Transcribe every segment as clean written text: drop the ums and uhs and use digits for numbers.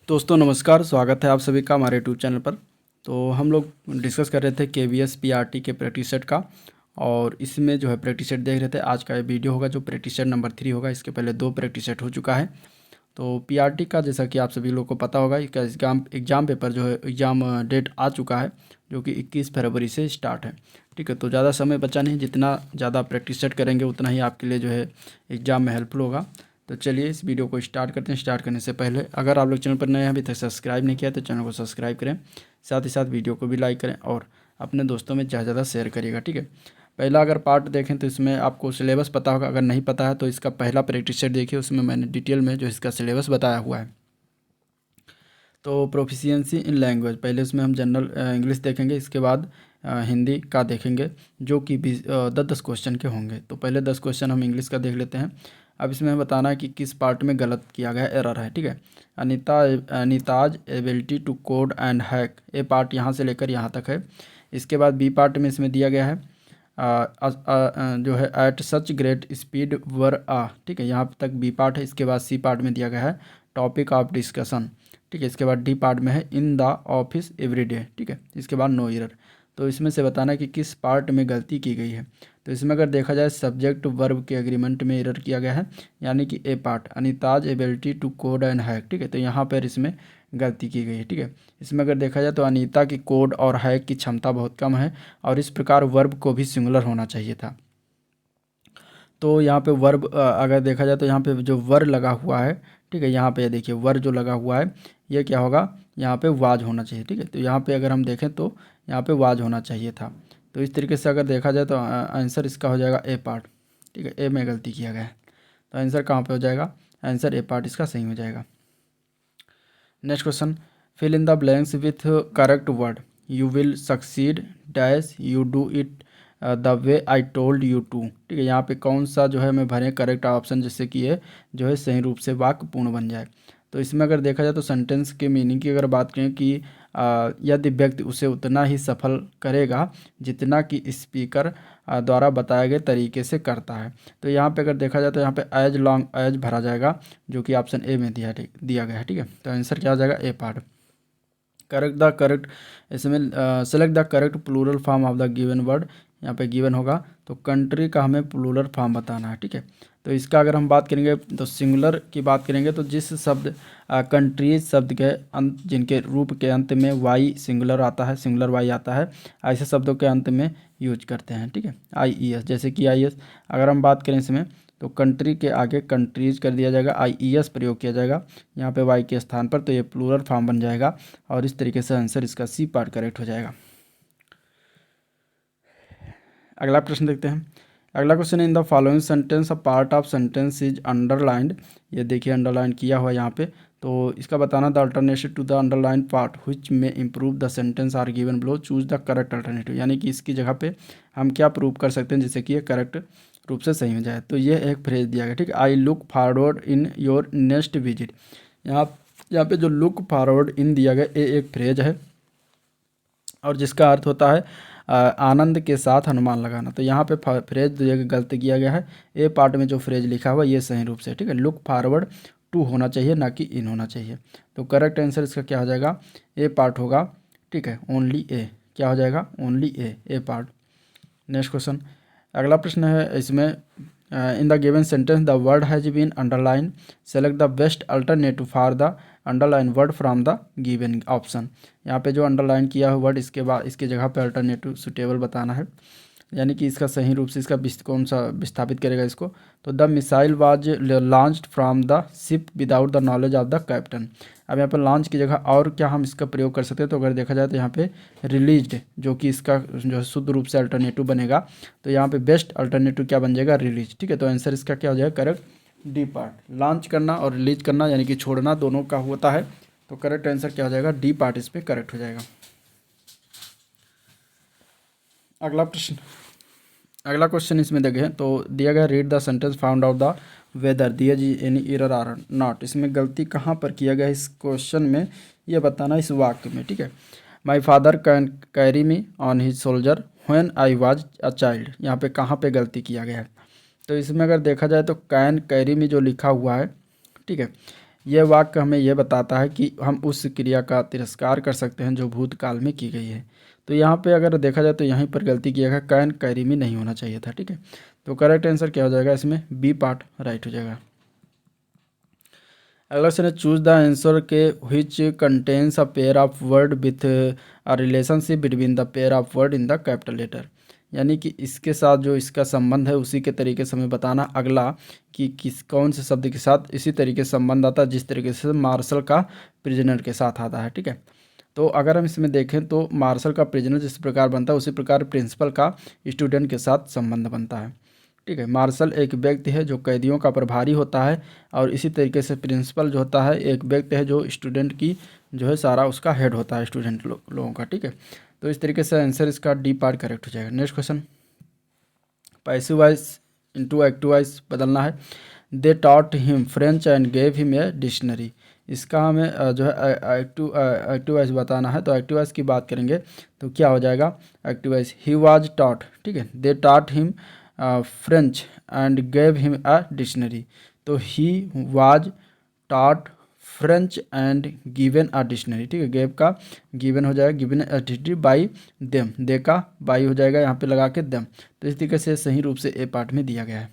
दोस्तों नमस्कार, स्वागत है आप सभी का हमारे यूट्यूब चैनल पर। तो हम लोग डिस्कस कर रहे थे केवीएस पीआरटी के प्रैक्टिस सेट का, और इसमें जो है प्रैक्टिस सेट देख रहे थे। आज का ये वीडियो होगा जो प्रैक्टिस सेट नंबर 3 होगा। इसके पहले 2 प्रैक्टिस सेट हो चुका है। तो पीआरटी का जैसा कि आप सभी लोगों को पता होगा, इसका एग्ज़ाम पेपर जो है एग्ज़ाम डेट आ चुका है, जो कि 21 फरवरी से स्टार्ट है। ठीक है, तो ज़्यादा समय बचा नहीं। जितना ज़्यादा प्रैक्टिस सेट करेंगे उतना ही आपके लिए जो है एग्ज़ाम में हेल्पफुल होगा। तो चलिए इस वीडियो को स्टार्ट करते हैं। स्टार्ट करने से पहले अगर आप लोग चैनल पर नए हैं, अभी तक सब्सक्राइब नहीं किया तो चैनल को सब्सक्राइब करें, साथ ही साथ वीडियो को भी लाइक करें और अपने दोस्तों में ज़्यादा ज़्यादा शेयर करिएगा। ठीक है, पहला अगर पार्ट देखें तो इसमें आपको सिलेबस पता होगा। अगर नहीं पता है तो इसका पहला प्रैक्टिस सेट देखिए, उसमें मैंने डिटेल में जो इसका सिलेबस बताया हुआ है। तो प्रोफिशिएंसी इन लैंग्वेज, पहले उसमें हम जनरल इंग्लिश देखेंगे, इसके बाद हिंदी का देखेंगे, जो कि 10-10 क्वेश्चन के होंगे। तो पहले 10 क्वेश्चन हम इंग्लिश का देख लेते हैं। अब इसमें हमें बताना है कि किस पार्ट में गलत किया गया, एरर है। ठीक है, Anita's ability to code and hack, A part यहाँ से लेकर यहाँ तक है। इसके बाद बी पार्ट में इसमें दिया गया है जो है एट सच ग्रेट स्पीड वर आ। ठीक है, यहाँ तक बी पार्ट है। इसके बाद सी पार्ट में दिया गया है टॉपिक ऑफ डिस्कशन। ठीक है, इसके बाद डी पार्ट में है इन द ऑफिस एवरीडे। ठीक है, इसके बाद नो एरर। तो इसमें से बताना है कि किस पार्ट में गलती की गई है। तो इसमें अगर देखा जाए सब्जेक्ट वर्ब के एग्रीमेंट में एरर किया गया है, यानी कि A part Anita's ability to code and hack. ठीक है, तो यहाँ पर इसमें गलती की गई है। ठीक है, इसमें अगर देखा जाए तो अनीता की कोड और हैक की क्षमता बहुत कम है, और इस प्रकार वर्ब को भी सिंगुलर होना चाहिए था। तो यहाँ पे वर्ब अगर देखा जाए तो यहाँ पे जो वर लगा हुआ है, ठीक है, यहाँ पे देखिए वर जो लगा हुआ है ये क्या होगा, यहाँ पे वाज होना चाहिए। ठीक है, तो यहाँ पे अगर हम देखें तो यहाँ पे वाज होना चाहिए था। तो इस तरीके से अगर देखा जाए तो आंसर इसका हो जाएगा ए पार्ट। ठीक है, ए में गलती किया गया है, तो आंसर कहाँ पे हो जाएगा, आंसर ए पार्ट इसका सही हो जाएगा। Next question, fill in the blanks with correct word, you will succeed dash you do it the way I told you to. ठीक है, यहाँ पे कौन सा जो है मैं भरें करेक्ट ऑप्शन, जिससे कि ये जो है सही रूप से वाक्य पूर्ण बन जाए। तो इसमें अगर देखा जाए तो सेंटेंस के मीनिंग की अगर बात करें कि यदि व्यक्ति उसे उतना ही सफल करेगा जितना कि स्पीकर द्वारा बताए गए तरीके से करता है। तो यहाँ पे अगर देखा जाए तो यहाँ पे एज लॉन्ग एज भरा जाएगा, जो कि ऑप्शन ए में दिया गया है। ठीक है, तो आंसर क्या हो जाएगा, ए पार्ट। करेक्ट इसमें select the correct plural form of the given word. यहाँ पे गिवन होगा तो कंट्री का हमें प्लूरल फॉर्म बताना है। ठीक है, तो इसका अगर हम बात करेंगे तो सिंगुलर की बात करेंगे तो जिस शब्द कंट्रीज शब्द के अंत, जिनके रूप के अंत में वाई सिंगुलर आता है, सिंगुलर वाई आता है, ऐसे शब्दों के अंत में यूज करते हैं। ठीक है, IES, जैसे कि IES अगर हम बात करें इसमें तो कंट्री के आगे कंट्रीज कर दिया जाएगा, IES प्रयोग किया जाएगा यहाँ पे वाई के स्थान पर, तो ये प्लूरल फॉर्म बन जाएगा, और इस तरीके से आंसर इसका सी पार्ट करेक्ट हो जाएगा। अगला प्रश्न देखते हैं। अगला question, in the following sentence a part of sentence is underlined. ये देखिए अंडरलाइन किया हुआ यहाँ पे, तो इसका बताना the alternative to the underline part which may improve the sentence are given below, choose the correct alternative. यानी कि इसकी जगह पे हम क्या प्रूव कर सकते हैं जिससे कि ये करेक्ट रूप से सही हो जाए। तो ये एक फ्रेज दिया गया। ठीक है, I look forward in your next visit. यहाँ पे जो लुक फॉरवर्ड इन दिया गया ये एक फ्रेज है, और जिसका अर्थ होता है आनंद के साथ अनुमान लगाना। तो यहाँ पे फ्रेज गलत किया गया है। ए पार्ट में जो फ्रेज लिखा हुआ ये सही रूप से, ठीक है, लुक फॉरवर्ड टू होना चाहिए, ना कि इन होना चाहिए। तो करेक्ट आंसर इसका क्या हो जाएगा, ए पार्ट होगा। ठीक है, ओनली ए, क्या हो जाएगा, only A part. Next question, अगला प्रश्न है इसमें, in the given sentence the word has been underline, select the best alternative for the underline word from the given option. यहाँ पे जो अंडरलाइन किया हुआ वर्ड, इसके बाद इसके जगह पे अल्टरनेटिव सुटेबल बताना है, यानी कि इसका सही रूप से इसका कौन सा विस्थापित करेगा इसको। तो the missile was launched from the ship without the knowledge of the captain. अब यहाँ पर लॉन्च की जगह और क्या हम इसका प्रयोग कर सकते हैं, तो अगर देखा जाए तो यहाँ पे रिलीज्ड, जो कि इसका जो शुद्ध रूप से अल्टरनेटिव बनेगा, तो यहाँ पे बेस्ट अल्टरनेटिव क्या बन जाएगा, रिलीज। ठीक है, तो आंसर इसका क्या हो जाएगा, करेक्ट डी पार्ट। लॉन्च करना और रिलीज करना यानी कि छोड़ना दोनों का होता है, तो करेक्ट आंसर क्या हो जाएगा, डी पार्ट इस पर करेक्ट हो जाएगा। अगला क्वेश्चन इसमें देखें तो दिया गया read the sentence found out the whether दिया जी एनी एरर आर नॉट। इसमें गलती कहाँ पर किया गया इस क्वेश्चन में, ये बताना इस वाक्य में। ठीक है, my father can carry me on his soldier when I was a child. यहाँ पे कहाँ पे गलती किया गया है, तो इसमें अगर देखा जाए तो कैन कैरी मी जो लिखा हुआ है, ठीक है, यह वाक्य हमें यह बताता है कि हम उस क्रिया का तिरस्कार कर सकते हैं जो भूतकाल में की गई है। तो यहाँ पे अगर देखा जाए तो यहीं पर गलती किया गया, कैन कैरी मी नहीं होना चाहिए था। ठीक है, तो करेक्ट आंसर क्या हो जाएगा, इसमें बी पार्ट राइट हो जाएगा। अगला क्वेश्चन है चूज द आंसर के which contains a pair of word with a relationship between the pair of word in the capital letter. यानी कि इसके साथ जो इसका संबंध है उसी के तरीके से हमें बताना अगला कि किस कौन से शब्द के साथ इसी तरीके से संबंध आता है जिस तरीके से मार्शल का प्रिजनर के साथ आता है। ठीक है, तो अगर हम इसमें देखें तो मार्शल का प्रिजनर जिस प्रकार बनता है उसी प्रकार प्रिंसिपल का स्टूडेंट के साथ संबंध बनता है। ठीक है, मार्शल एक व्यक्ति है जो कैदियों का प्रभारी होता है और इसी तरीके से प्रिंसिपल जो होता है एक व्यक्ति है जो स्टूडेंट की जो है सारा उसका हेड होता है स्टूडेंट लोगों का। ठीक है, तो इस तरीके से आंसर इसका डी पार्ट करेक्ट हो जाएगा। Next question, passive voice into active voice बदलना है। They taught him French and gave him a dictionary. इसका हमें जो है एक्टिव वॉइस बताना है। तो एक्टिव वॉइस की बात करेंगे तो क्या हो जाएगा, active voice he was taught. ठीक है, they taught him French and gave him a dictionary. तो he was taught French and given a dictionary. ठीक है, गेव का गिवन हो जाएगा, given a dictionary by them, they का बाई हो जाएगा यहाँ पे लगा के देम। तो इस तरीके से सही रूप से ए पार्ट में दिया गया है।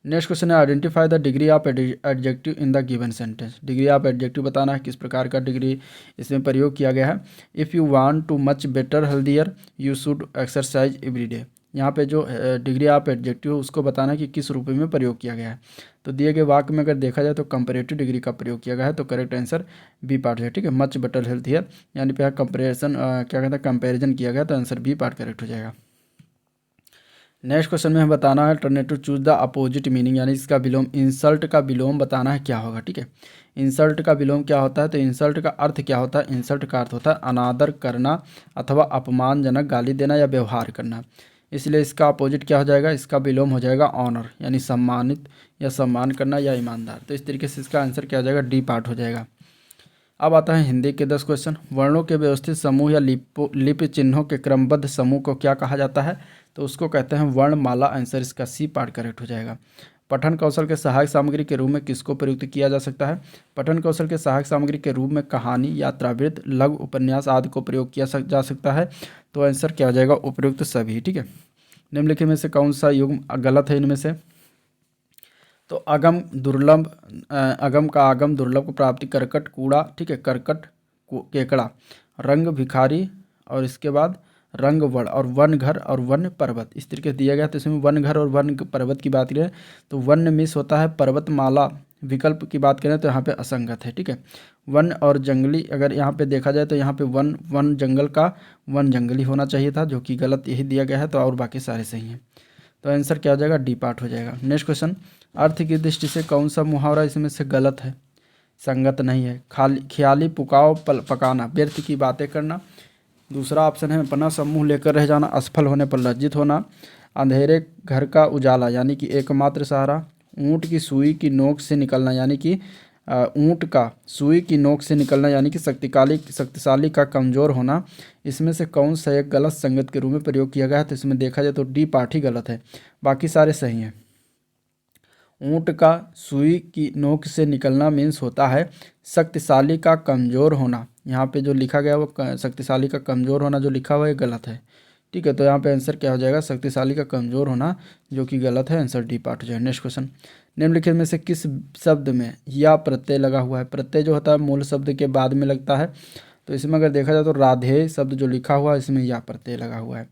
नेक्स्ट क्वेश्चन है identify the degree of adjective in the given sentence. Degree of adjective बताना है, किस प्रकार का डिग्री इसमें प्रयोग किया गया है। If you want too much better healthier you should exercise every day. यहाँ पे जो डिग्री ऑफ एडजेक्टिव है उसको बताना है कि किस रूप में प्रयोग किया गया है। तो दिए गए वाक्य में अगर देखा जाए तो कंपेरेटिव डिग्री का प्रयोग किया गया है, तो करेक्ट आंसर बी पार्ट है। ठीक है, मच बेटर हेल्थियर यानी पे कंपेरिजन क्या कहते हैं कंपेरिजन किया गया, तो आंसर बी पार्ट करेक्ट हो जाएगा। नेक्स्ट क्वेश्चन में हमें बताना है alternative choose the opposite meaning, यानी इसका विलोम, इंसल्ट का विलोम बताना है क्या होगा। ठीक है, इंसल्ट का विलोम क्या होता है, तो इंसल्ट का अर्थ क्या होता है, इंसल्ट का अर्थ होता है अनादर करना अथवा अपमानजनक गाली देना या व्यवहार करना। इसलिए इसका अपोजिट क्या हो जाएगा, इसका विलोम हो जाएगा ऑनर, यानी सम्मानित या सम्मान करना या ईमानदार। तो इस तरीके से इसका आंसर क्या हो जाएगा, डी पार्ट हो जाएगा। अब आता है हिंदी के 10 क्वेश्चन। वर्णों के व्यवस्थित समूह या लिपि चिन्हों के क्रमबद्ध समूह को क्या कहा जाता है, तो उसको कहते हैं वर्णमाला। आंसर इसका सी पार्ट करेक्ट हो जाएगा। पठन कौशल के सहायक सामग्री के रूप में किसको प्रयुक्त किया जा सकता है, पठन कौशल के सहायक सामग्री के रूप में कहानी, यात्रावृत्त, लघु उपन्यास आदि को प्रयोग किया जा सकता है। तो आंसर क्या हो जाएगा, उपयुक्त सभी। ठीक है, निम्नलिखित में से कौन सा युग्म गलत है इनमें से, तो अगम दुर्लभ, अगम का आगम, दुर्लभ को प्राप्ति, करकट कूड़ा। ठीक है, करकट केकड़ा, रंग भिखारी और इसके बाद रंग वण और वन घर और वन पर्वत, इस तरीके से दिया गया। तो इसमें वन घर और वन पर्वत की बात करें तो वन मिस होता है, पर्वतमाला विकल्प की बात करें तो यहाँ पे असंगत है। ठीक है, वन और जंगली अगर यहाँ पे देखा जाए तो यहाँ पे वन वन जंगल का वन जंगली होना चाहिए था, जो कि गलत यही दिया गया है। तो और बाकी सारे सही हैं, तो आंसर क्या हो जाएगा, डी पार्ट हो जाएगा। नेक्स्ट क्वेश्चन, अर्थ की दृष्टि से कौन सा मुहावरा इसमें से गलत है, संगत नहीं है। खाली ख्याली पुकाव पकाना, व्यर्थ की बातें करना। दूसरा ऑप्शन है अपना समूह लेकर रह जाना, असफल होने पर लज्जित होना। अंधेरे घर का उजाला यानी कि एकमात्र सहारा। ऊँट की सुई की नोक से निकलना यानी कि ऊँट का सुई की नोक से निकलना यानी कि शक्तिशाली का कमज़ोर होना। इसमें से कौन सा एक गलत संगत के रूप में प्रयोग किया गया है, तो इसमें देखा जाए तो डी पार्ट ही गलत है, बाकी सारे सही हैं। ऊँट का सुई की नोक से निकलना मीन्स होता है शक्तिशाली का कमज़ोर होना। यहाँ पे जो लिखा गया वो शक्तिशाली का कमज़ोर होना जो लिखा हुआ है गलत है। ठीक है, तो यहाँ पे आंसर क्या हो जाएगा, शक्तिशाली का कमज़ोर होना, जो कि गलत है। आंसर डी पार्ट हो जाएगा। नेक्स्ट क्वेश्चन, निम्नलिखित में से किस शब्द में या प्रत्यय लगा हुआ है। प्रत्यय जो होता है मूल शब्द के बाद में लगता है, तो इसमें अगर देखा जाए तो राधे शब्द जो लिखा हुआ है इसमें या प्रत्यय लगा हुआ है,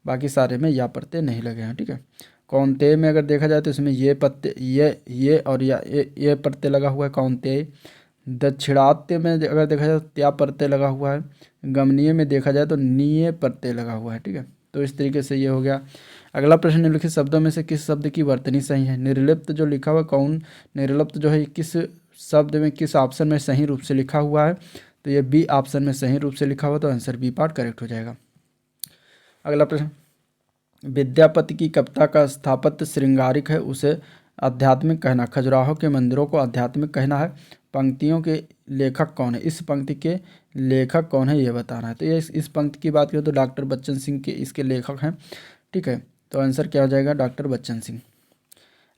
बाकी सारे में या प्रत्यय नहीं लगे हैं। ठीक है, कौनते में अगर देखा जाए तो इसमें ये प्रत्यय ये और या ये प्रत्यय लगा हुआ है कौनते। दक्षिणात्य में अगर देखा जाए तो त्या प्रत्यय लगा हुआ है। गमनीय में देखा जाए तो नीय प्रत्यय लगा हुआ है। ठीक है, तो इस तरीके से ये हो गया। अगला प्रश्न, निम्नलिखित शब्दों में से किस शब्द की वर्तनी सही है। निर्लिप्त जो लिखा हुआ कौन, निर्लिप्त जो है किस शब्द में किस ऑप्शन में सही रूप से लिखा हुआ है, तो ये बी ऑप्शन में सही रूप से लिखा हुआ, तो आंसर बी पार्ट करेक्ट हो जाएगा। अगला प्रश्न, विद्यापति की कविता का स्थापत्य श्रृंगारिक है, उसे आध्यात्मिक कहना। खजुराहो के मंदिरों को आध्यात्मिक कहना है। पंक्तियों के लेखक कौन है, इस पंक्ति के लेखक कौन है ये बताना है। तो ये इस पंक्ति की बात करें तो डॉक्टर बच्चन सिंह के इसके लेखक हैं। ठीक है, तो आंसर क्या हो जाएगा, डॉक्टर बच्चन सिंह।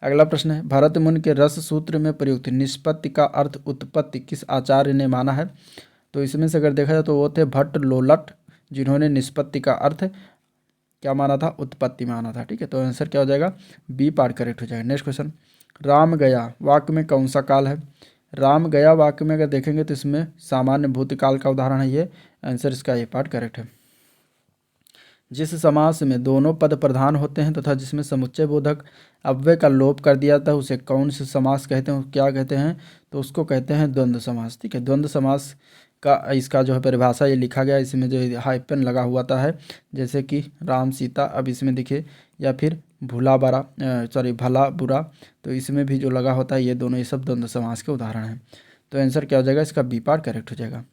अगला प्रश्न है, भरत मुनि के रस सूत्र में प्रयुक्त निष्पत्ति का अर्थ उत्पत्ति किस आचार्य ने माना है? तो इसमें से अगर देखा जाए तो वो थे भट्ट लोलट, जिन्होंने निष्पत्ति का अर्थ क्या माना था? उत्पत्ति माना था। ठीक है, तो आंसर क्या हो जाएगा? बी पार्ट करेक्ट हो जाएगा। नेक्स्ट क्वेश्चन, राम गया वाक्य में कौन सा काल है? राम गया वाक्य में अगर देखेंगे तो इसमें सामान्य भूतकाल का उदाहरण है ये। आंसर इसका ए पार्ट करेक्ट है। जिस समास में दोनों पद प्रधान होते हैं तथा जिसमें समुच्चय बोधक अव्यय का लोप कर दिया जाता है उसे कौन से समास कहते हैं? क्या कहते हैं? तो उसको कहते हैं द्वंद्व समास। ठीक है, द्वंद्व समास का इसका जो है परिभाषा ये लिखा गया, इसमें जो हाइपन लगा हुआ था है, जैसे कि राम सीता, अब इसमें देखिए, या फिर भूला बरा सॉरी भला बुरा, तो इसमें भी जो लगा होता है ये दोनों, ये सब द्वंद्व समास के उदाहरण हैं। तो आंसर क्या हो जाएगा? इसका बी पार्ट करेक्ट हो जाएगा।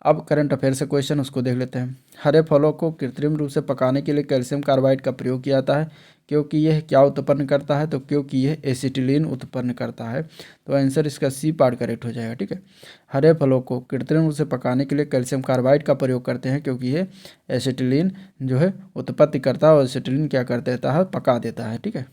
अब करंट अफेयर से क्वेश्चन उसको देख लेते हैं। हरे फलों को कृत्रिम रूप से पकाने के लिए कैल्शियम कार्बाइड का प्रयोग किया जाता है क्योंकि यह क्या उत्पन्न करता है? तो क्योंकि यह एसिटिलीन उत्पन्न करता है। तो आंसर इसका सी पार्ट करेक्ट हो जाएगा। ठीक है, हरे फलों को कृत्रिम रूप से पकाने के लिए कैल्शियम कार्बाइड का प्रयोग करते हैं क्योंकि ये एसिटिलीन जो है उत्पत्ति करता है और एसिटिलीन क्या कर देता है? पका देता है। ठीक है,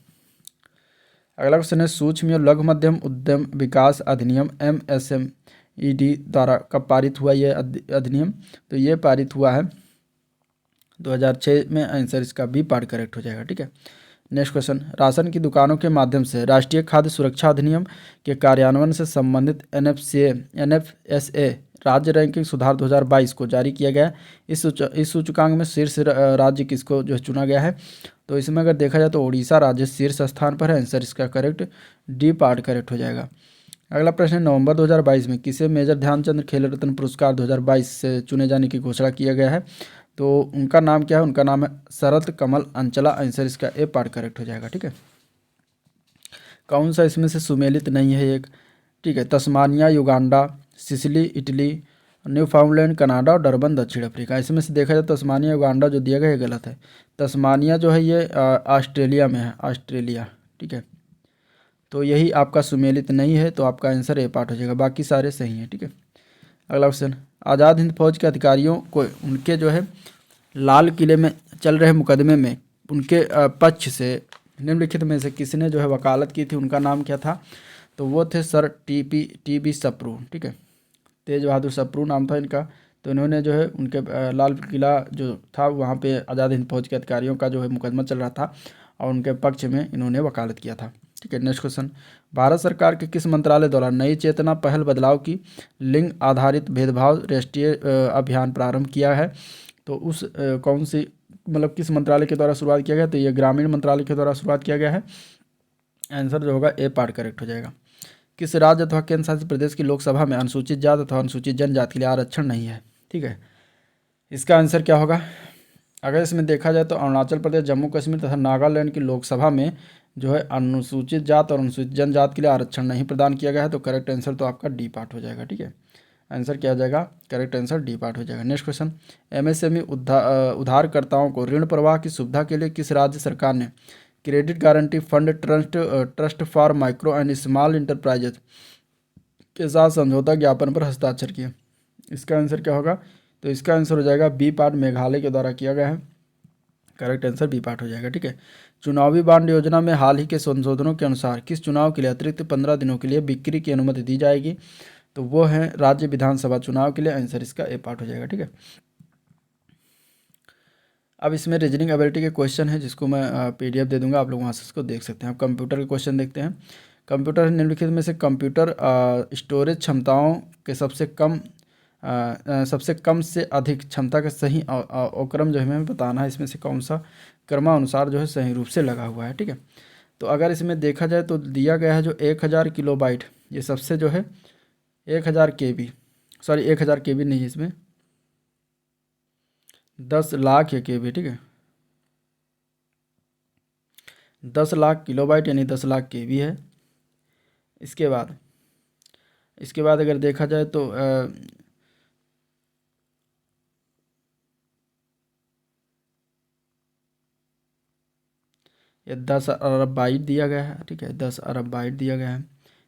अगला क्वेश्चन है, सूक्ष्म और लघु मध्यम उद्यम विकास अधिनियम MSMED द्वारा कब पारित हुआ ये अधिनियम? तो ये पारित हुआ है 2006 में। आंसर इसका बी पार्ट करेक्ट हो जाएगा। ठीक है, नेक्स्ट क्वेश्चन, राशन की दुकानों के माध्यम से राष्ट्रीय खाद्य सुरक्षा अधिनियम के कार्यान्वयन से संबंधित NFSA राज्य रैंकिंग सुधार 2022 को जारी किया गया। इस सूचकांक में शीर्ष राज्य किसको जो चुना गया है? तो इसमें अगर देखा जाए तो उड़ीसा राज्य शीर्ष स्थान पर है। आंसर इसका करेक्ट डी पार्ट करेक्ट हो जाएगा। अगला प्रश्न, नवंबर 2022 में किसे मेजर ध्यानचंद खेल रत्न पुरस्कार 2022 से चुने जाने की घोषणा किया गया है? तो उनका नाम क्या है? उनका नाम है शरत कमल अंचला। आंसर इसका ए पार्ट करेक्ट हो जाएगा। ठीक है, कौन सा इसमें से सुमेलित नहीं है एक? ठीक है, Tasmania Uganda, Sicily Italy, Newfoundland Canada और डरबन दक्षिण अफ्रीका। इसमें से देखा जाए तस्मानिया युगांडा जो दिया गया है गलत है। तस्मानिया जो है ये ऑस्ट्रेलिया में है, ऑस्ट्रेलिया। ठीक है, तो यही आपका सुमेलित नहीं है, तो आपका आंसर ए पार्ट हो जाएगा, बाकी सारे सही हैं। ठीक है, अगला क्वेश्चन, आज़ाद हिंद फौज के अधिकारियों को उनके जो है लाल किले में चल रहे मुकदमे में उनके पक्ष से निम्नलिखित में से किसने जो है वकालत की थी? उनका नाम क्या था? तो वो थे सर टी बी सप्रू। ठीक है, तेज बहादुर सप्रू नाम था इनका। तो इन्होंने जो है उनके लाल किला जो था वहाँ पे आज़ाद हिंद फौज के अधिकारियों का जो है मुकदमा चल रहा था और उनके पक्ष में इन्होंने वकालत किया था। ठीक है, नेक्स्ट क्वेश्चन, भारत सरकार के किस मंत्रालय द्वारा नई चेतना पहल बदलाव की लिंग आधारित भेदभाव राष्ट्रीय अभियान प्रारंभ किया है? तो उस कौन सी मतलब किस मंत्रालय के द्वारा शुरुआत किया गया? तो ये ग्रामीण मंत्रालय के द्वारा शुरुआत किया गया है। आंसर जो होगा ए पार्ट करेक्ट हो जाएगा। किस राज्य अथवा केंद्र शासित प्रदेश की लोकसभा में अनुसूचित जाति अथवा अनुसूचित जनजाति के लिए आरक्षण नहीं है? ठीक है, इसका आंसर क्या होगा? अगर इसमें देखा जाए तो अरुणाचल प्रदेश, जम्मू कश्मीर तथा नागालैंड की लोकसभा में जो है अनुसूचित जात और अनुसूचित जनजाति के लिए आरक्षण नहीं प्रदान किया गया है। तो करेक्ट आंसर तो आपका डी पार्ट हो जाएगा। ठीक है, आंसर क्या हो जाएगा? करेक्ट आंसर डी पार्ट हो जाएगा। नेक्स्ट क्वेश्चन, MSME उधारकर्ताओं को ऋण प्रवाह की सुविधा के लिए किस राज्य सरकार ने credit guarantee fund trust for micro and small enterprises के साथ समझौता ज्ञापन पर हस्ताक्षर किए? इसका आंसर क्या होगा? तो इसका आंसर हो जाएगा बी पार्ट, मेघालय के द्वारा किया गया है। करेक्ट आंसर बी पार्ट हो जाएगा। ठीक है, चुनावी बांड योजना में हाल ही के संशोधनों के अनुसार किस चुनाव के लिए अतिरिक्त 15 दिनों के लिए बिक्री की अनुमति दी जाएगी? तो वो है राज्य विधानसभा चुनाव के लिए। आंसर इसका ए पार्ट हो जाएगा। ठीक है, अब इसमें रीजनिंग एबिलिटी के क्वेश्चन है जिसको मैं PDF दे दूंगा, आप लोग वहाँ से इसको देख सकते हैं। अब कंप्यूटर के क्वेश्चन देखते हैं। कंप्यूटर निम्नलिखित में से कंप्यूटर स्टोरेज क्षमताओं के सबसे कम से अधिक क्षमता का सही क्रम जो है हमें बताना है। इसमें से कौन सा क्रमानुसार जो है सही रूप से लगा हुआ है। ठीक है, तो अगर इसमें देखा जाए तो दिया गया है जो 1000 किलोबाइट, ये सबसे जो है 1000 KB, सॉरी 1000 KB नहीं है, इसमें 10 लाख है KB। ठीक है, 10 लाख किलोबाइट यानी 10 लाख KB है। इसके बाद अगर देखा जाए तो ये 10 अरब बाइट दिया गया है। ठीक है, 10 अरब बाइट दिया गया है।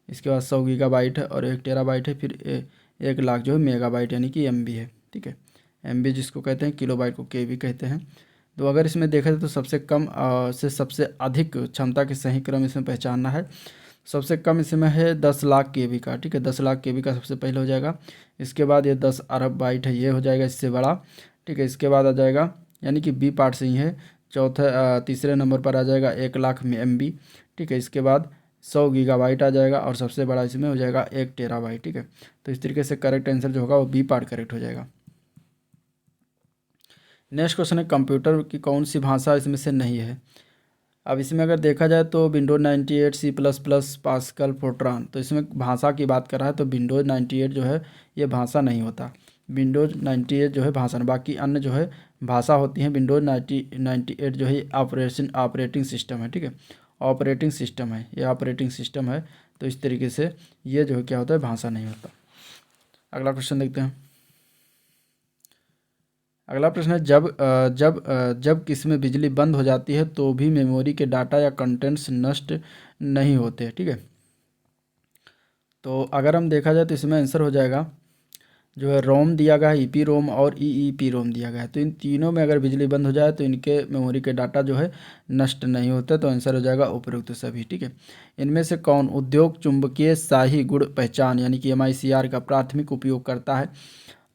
इसके बाद 100 गीगाबाइट है और 1 टेराबाइट है, फिर 1 लाख जो है मेगाबाइट यानी कि MB है। ठीक है, MB जिसको कहते हैं, किलोबाइट को KB कहते हैं। तो अगर इसमें देखा जाए तो सबसे कम से सबसे अधिक क्षमता के सही क्रम इसमें पहचानना है। सबसे कम इसमें है 10 लाख केबी का, ठीक है, 10 लाख केबी का सबसे पहले हो जाएगा। इसके बाद ये 10 अरब बाइट है, ये हो जाएगा इससे बड़ा, ठीक है। इसके बाद आ जाएगा, यानी कि बी पार्ट से ही है। तीसरे नंबर पर आ जाएगा 1 लाख MB, ठीक है। इसके बाद 100 गीगाबाइट आ जाएगा और सबसे बड़ा इसमें हो जाएगा 1 टेराबाइट, ठीक है। तो इस तरीके से करेक्ट आंसर जो होगा वो बी पार्ट करेक्ट हो जाएगा। नेक्स्ट क्वेश्चन है कंप्यूटर की कौन सी भाषा इसमें से नहीं है। अब इसमें अगर देखा जाए तो विंडोज 98, C++, पास्कल, फोर्ट्रान, तो इसमें भाषा की बात कर रहा है तो विंडोज 98 जो है ये भाषा नहीं होता। विंडोज 98 जो है भाषा नहीं, बाकी अन्य जो है भाषा होती हैं। विंडोज 98 जो है ऑपरेटिंग सिस्टम है, ठीक है, ऑपरेटिंग सिस्टम है, ये ऑपरेटिंग सिस्टम है। तो इस तरीके से ये जो है क्या होता है, भाषा नहीं होता। अगला क्वेश्चन देखते हैं। अगला प्रश्न है जब किसी बिजली बंद हो जाती है तो भी मेमोरी के डाटा या कंटेंट्स नष्ट नहीं होते, ठीक है। तो अगर हम देखा जाए तो इसमें आंसर हो जाएगा जो है रोम दिया गया है, ईपी रोम और ईईपी रोम दिया गया है। तो इन तीनों में अगर बिजली बंद हो जाए तो इनके मेमोरी के डाटा जो है नष्ट नहीं होते, तो आंसर हो जाएगा उपरोक्त सभी, ठीक है। इनमें से कौन उद्योग चुंबकीय शाही गुण पहचान यानी कि MICR का प्राथमिक उपयोग करता है।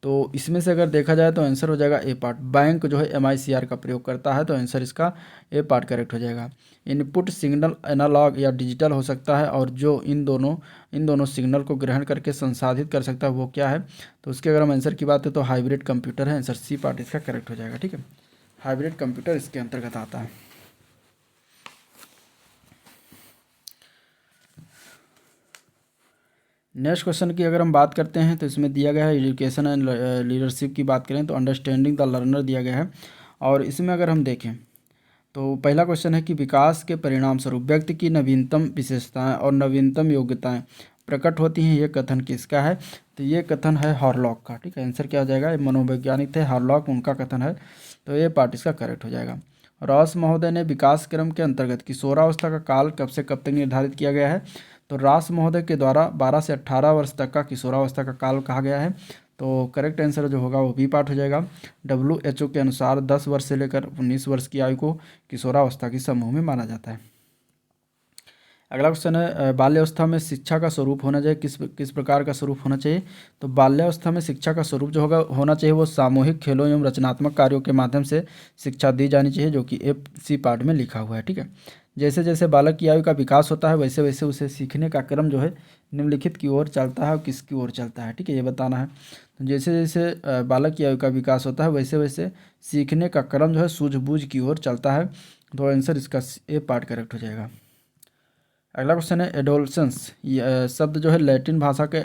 तो इसमें से अगर देखा जाए तो आंसर हो जाएगा ए पार्ट। बैंक जो है MICR का प्रयोग करता है, तो आंसर इसका ए पार्ट करेक्ट हो जाएगा। इनपुट सिग्नल एनालॉग या डिजिटल हो सकता है और जो इन दोनों सिग्नल को ग्रहण करके संसाधित कर सकता है वो क्या है। तो उसके अगर हम आंसर की बात है तो हाइब्रिड कंप्यूटर है, आंसर सी पार्ट इसका करेक्ट हो जाएगा, ठीक है। हाइब्रिड कंप्यूटर इसके अंतर्गत आता है। नेक्स्ट क्वेश्चन की अगर हम बात करते हैं तो इसमें दिया गया है एजुकेशन एंड लीडरशिप की बात करें तो अंडरस्टैंडिंग द लर्नर दिया गया है। और इसमें अगर हम देखें तो पहला क्वेश्चन है कि विकास के परिणाम स्वरूप व्यक्ति की नवीनतम विशेषताएं और नवीनतम योग्यताएं प्रकट होती हैं, ये कथन किसका है। तो ये कथन है हॉरलॉक का, ठीक है। आंसर क्या हो जाएगा, मनोवैज्ञानिक थे हॉरलॉक, उनका कथन है, तो ये पार्ट इसका करेक्ट हो जाएगा। रॉस महोदय ने विकास क्रम के अंतर्गत किशोरावस्था का काल कब से कब तक निर्धारित किया गया है। तो रास महोदय के द्वारा 12 से 18 वर्ष तक का किशोरावस्था का काल कहा गया है। तो करेक्ट आंसर जो होगा वो बी पार्ट हो जाएगा। WHO के अनुसार 10 वर्ष से लेकर 19 वर्ष की आयु को किशोरावस्था की समूह में माना जाता है। अगला क्वेश्चन है बाल्यावस्था में शिक्षा का स्वरूप होना चाहिए, किस प्रकार का स्वरूप होना चाहिए। तो बाल्यावस्था में शिक्षा का स्वरूप जो होना चाहिए वो सामूहिक खेलों एवं रचनात्मक कार्यों के माध्यम से शिक्षा दी जानी चाहिए, जो कि सी पार्ट में लिखा हुआ है, ठीक है। जैसे जैसे बालक की आयु का विकास होता है वैसे वैसे उसे सीखने का क्रम जो है निम्नलिखित की ओर चलता है और किसकी ओर चलता है, ठीक है, ये बताना है। तो जैसे जैसे बालक की आयु का विकास होता है वैसे वैसे सीखने का क्रम जो है सूझबूझ की ओर चलता है। तो आंसर इसका ए पार्ट करेक्ट हो जाएगा। अगला क्वेश्चन है एडोलसेंस शब्द जो है लैटिन भाषा के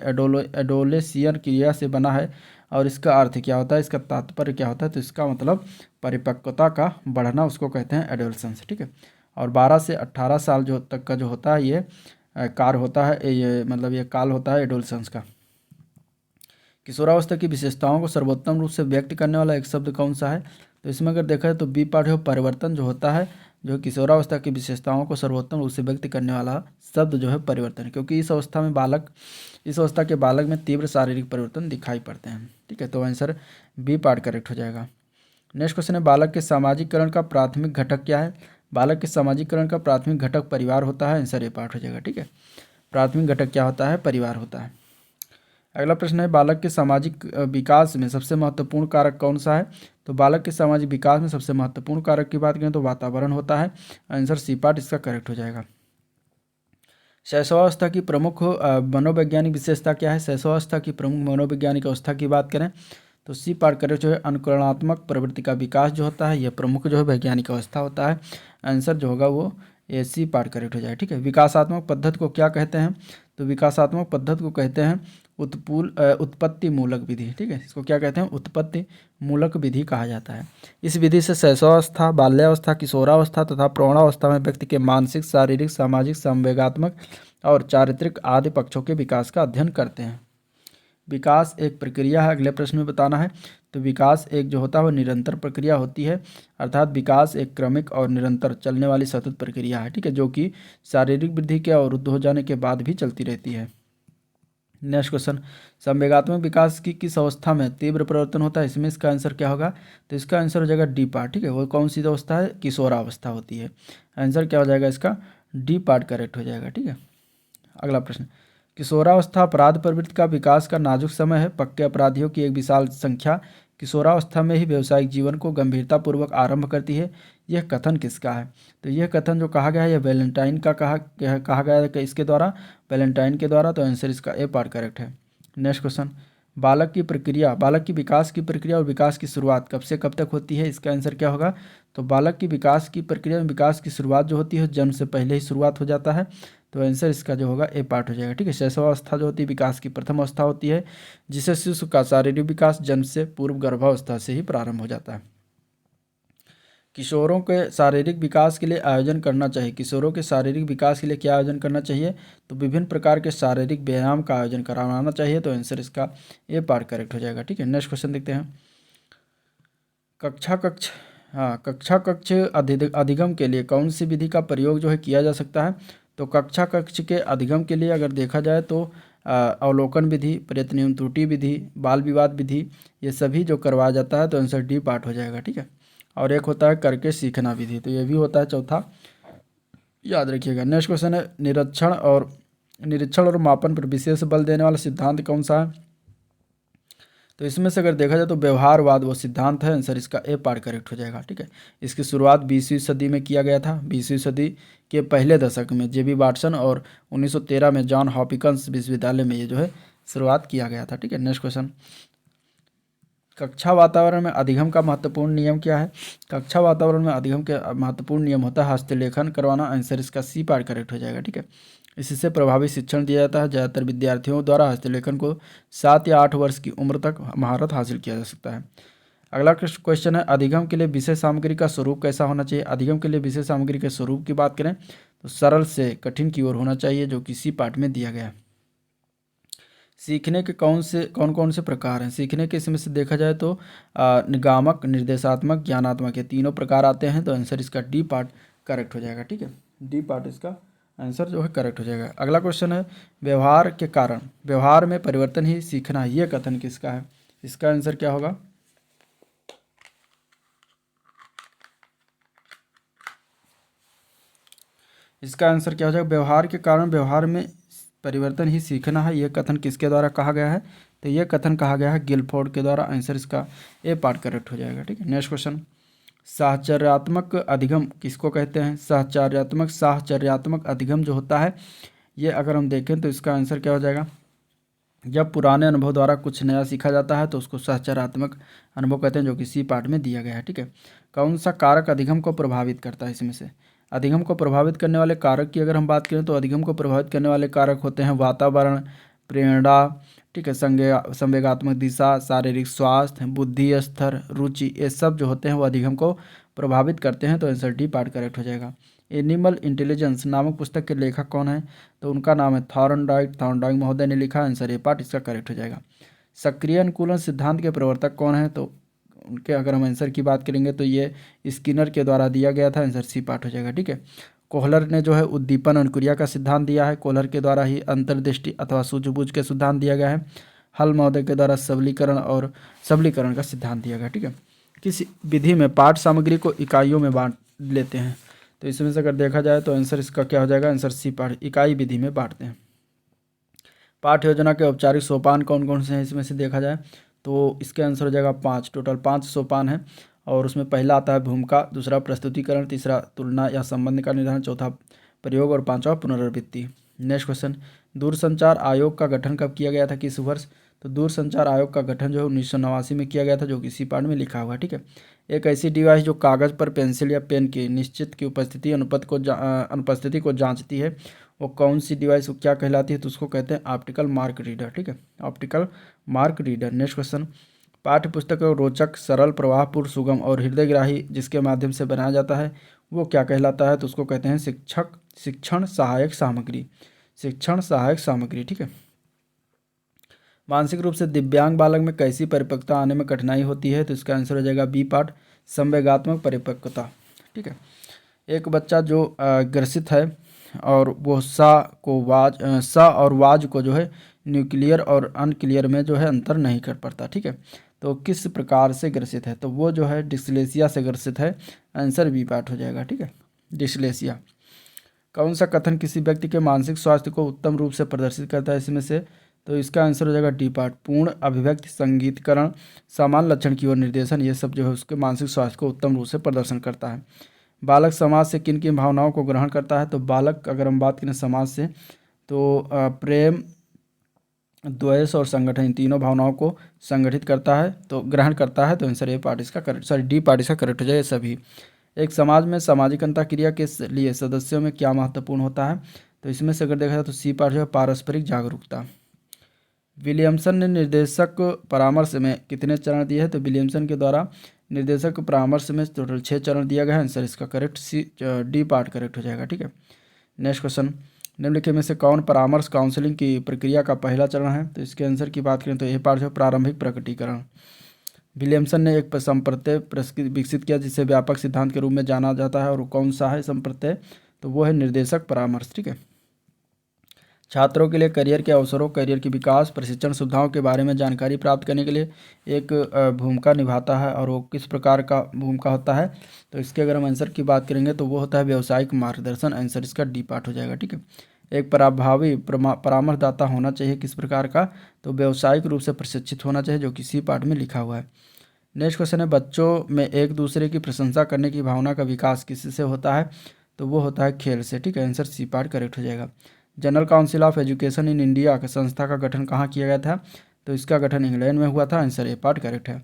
एडोलेसियन क्रिया से बना है और इसका अर्थ क्या होता है, इसका तात्पर्य क्या होता है। तो इसका मतलब परिपक्वता का बढ़ना, उसको कहते हैं एडोलसेंस, ठीक है। और 12 से 18 साल जो तक का जो होता है ये कार होता है, ये मतलब ये काल होता है एडोलसेंस का। किशोरावस्था की विशेषताओं को सर्वोत्तम रूप से व्यक्त करने वाला एक शब्द कौन सा है। तो इसमें अगर देखा जाए तो बी पार्ट है परिवर्तन जो होता है, जो किशोरावस्था की विशेषताओं को सर्वोत्तम रूप से व्यक्त करने वाला शब्द जो है परिवर्तन है, क्योंकि इस अवस्था के बालक में तीव्र शारीरिक परिवर्तन दिखाई पड़ते हैं, ठीक है। तो आंसर बी पार्ट करेक्ट हो जाएगा। नेक्स्ट क्वेश्चन है बालक के सामाजिकरण का प्राथमिक घटक क्या है। बालक के सामाजिकरण का प्राथमिक घटक परिवार होता है, आंसर ए पार्ट हो जाएगा, ठीक है। प्राथमिक घटक क्या होता है, परिवार होता है। अगला प्रश्न है बालक के सामाजिक विकास में सबसे महत्वपूर्ण कारक कौन सा है। तो बालक के सामाजिक विकास में सबसे महत्वपूर्ण कारक की बात करें तो वातावरण होता है, आंसर सी पार्ट इसका करेक्ट हो जाएगा। शैशवावस्था की प्रमुख मनोवैज्ञानिक विशेषता क्या है। शैशवावस्था की प्रमुख मनोवैज्ञानिक अवस्था की बात करें तो सी पार्ट करेक्ट जो है अनुकरणात्मक प्रवृत्ति का विकास जो होता है, यह प्रमुख जो है वैज्ञानिक अवस्था होता है, आंसर जो होगा वो ए सी पार्ट करेक्ट हो जाए, ठीक है। विकासात्मक पद्धति को क्या कहते हैं। तो विकासात्मक पद्धति को कहते हैं उत्पत्ति मूलक विधि, ठीक है। इसको क्या कहते हैं, उत्पत्ति मूलक विधि कहा जाता है। इस विधि से शैशवावस्था, बाल्यावस्था, किशोरावस्था तथा प्रौढ़ावस्था में व्यक्ति के मानसिक, शारीरिक, सामाजिक, संवेगात्मक और चारित्रिक आदि पक्षों के विकास का अध्ययन करते हैं। विकास एक प्रक्रिया है, अगले प्रश्न में बताना है। तो विकास एक जो होता है वो निरंतर प्रक्रिया होती है, अर्थात विकास एक क्रमिक और निरंतर चलने वाली सतत प्रक्रिया है, ठीक है, जो कि शारीरिक वृद्धि के अवरुद्ध हो जाने के बाद भी चलती रहती है। नेक्स्ट क्वेश्चन, संवेगात्मक विकास की किस अवस्था में तीव्र परिवर्तन होता है? इसमें इसका आंसर क्या होगा? तो इसका आंसर हो जाएगा डी पार्ट। ठीक है, वो कौन सी अवस्था है? किशोरावस्था होती है। आंसर क्या हो जाएगा इसका? डी पार्ट करेक्ट हो जाएगा। ठीक है, अगला प्रश्न, किशोरावस्था अपराध प्रवृत्ति का विकास का नाजुक समय है। पक्के अपराधियों की एक विशाल संख्या किशोरावस्था में ही व्यावसायिक जीवन को गंभीरतापूर्वक आरंभ करती है। यह कथन किसका है? तो यह कथन जो कहा गया है, यह वैलेंटाइन का कहा गया है कि इसके द्वारा, वैलेंटाइन के द्वारा। तो आंसर इसका ए पार्ट करेक्ट है। नेक्स्ट क्वेश्चन, बालक की विकास की प्रक्रिया और विकास की शुरुआत कब से कब तक होती है? इसका आंसर क्या होगा? तो बालक की विकास की प्रक्रिया में विकास की शुरुआत जो होती है जन्म से पहले ही शुरुआत हो जाता है। तो आंसर इसका जो होगा ए पार्ट हो जाएगा। ठीक है, शैशवावस्था जो होती है विकास की प्रथम अवस्था होती है, जिसे शिशु का शारीरिक विकास जन्म से पूर्व गर्भावस्था से ही प्रारंभ हो जाता है। किशोरों के शारीरिक विकास के लिए आयोजन करना चाहिए। किशोरों के शारीरिक विकास के लिए क्या आयोजन करना चाहिए? तो विभिन्न प्रकार के शारीरिक व्यायाम का आयोजन कराना चाहिए। तो आंसर इसका ए पार्ट करेक्ट हो जाएगा। ठीक है, नेक्स्ट क्वेश्चन देखते हैं। कक्षा कक्ष अधिगम के लिए कौन सी विधि का प्रयोग जो है किया जा सकता है? तो कक्षा कक्ष के अधिगम के लिए अगर देखा जाए तो अवलोकन विधि, प्रयत्न एवं त्रुटि विधि, बाल विवाद विधि, ये सभी जो करवाया जाता है। तो आंसर डी पार्ट हो जाएगा। ठीक है, और एक होता है करके सीखना विधि, तो ये भी होता है चौथा, याद रखिएगा। नेक्स्ट क्वेश्चन है, निरीक्षण और मापन पर विशेष बल देने वाला सिद्धांत कौन सा है? तो इसमें से अगर देखा जाए तो व्यवहारवाद वो सिद्धांत है। आंसर इसका ए पार्ट करेक्ट हो जाएगा। ठीक है, इसकी शुरुआत 20वीं सदी में किया गया था। 20वीं सदी के पहले दशक में जेबी वाटसन और 1913 में जॉन हॉपकिंस विश्वविद्यालय में ये जो है शुरुआत किया गया था। ठीक है, नेक्स्ट क्वेश्चन, कक्षा वातावरण में अधिगम का महत्वपूर्ण नियम क्या है? कक्षा वातावरण में अधिगम के महत्वपूर्ण नियम होता है हस्तलेखन करवाना। आंसर इसका सी पार्ट करेक्ट हो जाएगा। ठीक है, इससे प्रभावी शिक्षण दिया जाता है। ज़्यादातर विद्यार्थियों द्वारा हस्तलेखन को 7 या 8 वर्ष की उम्र तक महारत हासिल किया जा सकता है। अगला क्वेश्चन है, अधिगम के लिए विषय सामग्री का स्वरूप कैसा होना चाहिए? अधिगम के लिए विषय सामग्री के स्वरूप की बात करें तो सरल से कठिन की ओर होना चाहिए, जो कि सी पार्ट में दिया गया है। सीखने के कौन कौन से प्रकार हैं? सीखने के इसमें से देखा जाए तो निगामक, निर्देशात्मक, ज्ञानात्मक, ये तीनों प्रकार आते हैं। तो आंसर इसका डी पार्ट करेक्ट हो जाएगा। ठीक है, डी पार्ट इसका आंसर जो है करेक्ट हो जाएगा। अगला क्वेश्चन है, व्यवहार के कारण व्यवहार में परिवर्तन ही सीखना है, ये कथन किसका है? इसका आंसर क्या होगा? इसका आंसर क्या हो जाएगा? व्यवहार के कारण व्यवहार में परिवर्तन ही सीखना है, यह कथन किसके द्वारा कहा गया है? तो यह कथन कहा गया है गिलफोर्ड के द्वारा। आंसर इसका ए पार्ट करेक्ट हो जाएगा। ठीक है, नेक्स्ट क्वेश्चन, साहचर्यात्मक अधिगम किसको कहते हैं? साहचर्यात्मक अधिगम जो होता है, ये अगर हम देखें तो इसका आंसर क्या हो जाएगा? जब पुराने अनुभव द्वारा कुछ नया सीखा जाता है तो उसको साहचर्यात्मक अनुभव कहते हैं, जो कि सी पार्ट में दिया गया है। ठीक है, कौन सा कारक अधिगम को प्रभावित करता है? इसमें से अधिगम को प्रभावित करने वाले कारक की अगर हम बात करें तो अधिगम को प्रभावित करने वाले कारक होते हैं वातावरण, प्रेरणा, ठीक है, संवेगात्मक दिशा, शारीरिक स्वास्थ्य, बुद्धि स्तर, रुचि, ये सब जो होते हैं वो अधिगम को प्रभावित करते हैं। तो आंसर डी पार्ट करेक्ट हो जाएगा। एनिमल इंटेलिजेंस नामक पुस्तक के लेखक कौन है? तो उनका नाम है थॉर्नडाइक महोदय ने लिखा। आंसर ए पार्ट इसका करेक्ट हो जाएगा। सक्रिय अनुकूलन सिद्धांत के प्रवर्तक कौन है? तो उनके अगर हम आंसर की बात करेंगे तो ये स्किनर के द्वारा दिया गया था। आंसर सी पार्ट हो जाएगा। ठीक है, कोहलर ने जो है उद्दीपन अनुक्रिया का सिद्धांत दिया है। कोहलर के द्वारा ही अंतर्दृष्टि अथवा सूझबूझ के सिद्धांत दिया गया है। हल महोदय के द्वारा सबलीकरण का सिद्धांत दिया गया। ठीक है, किसी विधि में पाठ सामग्री को इकाइयों में बांट लेते हैं। तो इसमें से अगर देखा जाए तो आंसर इसका क्या हो जाएगा? आंसर सी पार्ट, इकाई विधि में बांटते हैं। पाठ योजना के औपचारिक सोपान कौन कौन से हैं? इसमें से देखा जाए तो इसके आंसर हो जाएगा 5, टोटल 5 सोपान है। और उसमें पहला आता है भूमिका, दूसरा प्रस्तुतिकरण, तीसरा तुलना या संबंध का निर्धारण, चौथा प्रयोग और पांचवा पुनरावृत्ति। नेक्स्ट क्वेश्चन, दूरसंचार आयोग का गठन कब किया गया था? किस वर्ष? तो दूरसंचार आयोग का गठन जो है 1989 में किया गया था, जो कि इसी पार्ट में लिखा हुआ है। ठीक है, एक ऐसी डिवाइस जो कागज़ पर पेंसिल या पेन की निश्चित की अनुपस्थिति को जांचती है, वो कौन सी डिवाइस क्या कहलाती है? तो उसको कहते हैं ऑप्टिकल मार्क रीडर। ठीक है, optical mark reader. Next question, पाठ्य पुस्तक को रोचक, सरल, प्रवाहपूर्ण, सुगम और हृदयग्राही जिसके माध्यम से बनाया जाता है वो क्या कहलाता है? तो उसको कहते हैं शिक्षण सहायक सामग्री। ठीक है, मानसिक रूप से दिव्यांग बालक में कैसी परिपक्वता आने में कठिनाई होती है? तो इसका आंसर हो जाएगा बी पार्ट, संवेगात्मक परिपक्वता। ठीक है, एक बच्चा जो ग्रसित है और वो सा और वाज को जो है न्यूक्लियर और अनक्लियर में जो है अंतर नहीं कर पाता। ठीक है, तो किस प्रकार से ग्रसित है, तो वो जो है डिस्लेसिया से ग्रसित है। आंसर बी पार्ट हो जाएगा। ठीक है, डिस्लेसिया। कौन सा कथन किसी व्यक्ति के मानसिक स्वास्थ्य को उत्तम रूप से प्रदर्शित करता है इसमें से, तो इसका आंसर हो जाएगा डी पार्ट। पूर्ण अभिव्यक्ति, संगीतकरण, समान लक्षण की ओर निर्देशन, ये सब जो है उसके मानसिक स्वास्थ्य को उत्तम रूप से प्रदर्शन करता है। बालक समाज से किन किन भावनाओं को ग्रहण करता है, तो बालक अगर हम बात करें समाज से तो प्रेम, द्वेष और संगठन, इन तीनों भावनाओं को संगठित करता है, तो ग्रहण करता है। तो आंसर ए पार्ट इसका करेक्ट, सॉरी डी पार्ट इसका करेक्ट हो जाएगा सभी। एक समाज में सामाजिक अंतःक्रिया के लिए सदस्यों में क्या महत्वपूर्ण होता है, तो इसमें से अगर देखा जाए तो सी पार्ट जो है पारस्परिक जागरूकता। विलियमसन ने निर्देशक परामर्श में कितने चरण दिए हैं, तो विलियमसन के द्वारा निर्देशक परामर्श में टोटल 6 चरण दिया गया है। आंसर इसका correct C D part correct हो जाएगा। ठीक है, नेक्स्ट क्वेश्चन, निम्नलिखित में से कौन परामर्श काउंसलिंग की प्रक्रिया का पहला चरण है, तो इसके आंसर की बात करें तो ए पार्ट जो प्रारंभिक प्रकटीकरण। विलियमसन ने एक संप्रत्यय विकसित किया जिसे व्यापक सिद्धांत के रूप में जाना जाता है, और कौन सा है संप्रत्यय, तो वो है निर्देशक परामर्श। ठीक है, छात्रों के लिए करियर के अवसरों, करियर के विकास, प्रशिक्षण सुविधाओं के बारे में जानकारी प्राप्त करने के लिए एक भूमिका निभाता है, और वो किस प्रकार का भूमिका होता है, तो इसके अगर हम आंसर की बात करेंगे तो वो होता है व्यावसायिक मार्गदर्शन। आंसर इसका डी पार्ट हो जाएगा। ठीक है, एक प्रभावी परामर्शदाता होना चाहिए किस प्रकार का, तो व्यावसायिक रूप से प्रशिक्षित होना चाहिए, जो कि सी पार्ट में लिखा हुआ है। नेक्स्ट क्वेश्चन है, बच्चों में एक दूसरे की प्रशंसा करने की भावना का विकास किससे होता है, तो वो होता है खेल से। ठीक है, आंसर सी पार्ट करेक्ट हो जाएगा। General council of education in India का संस्था का गठन कहाँ किया गया था, तो इसका गठन इंग्लैंड में हुआ था। आंसर ए पार्ट करेक्ट है।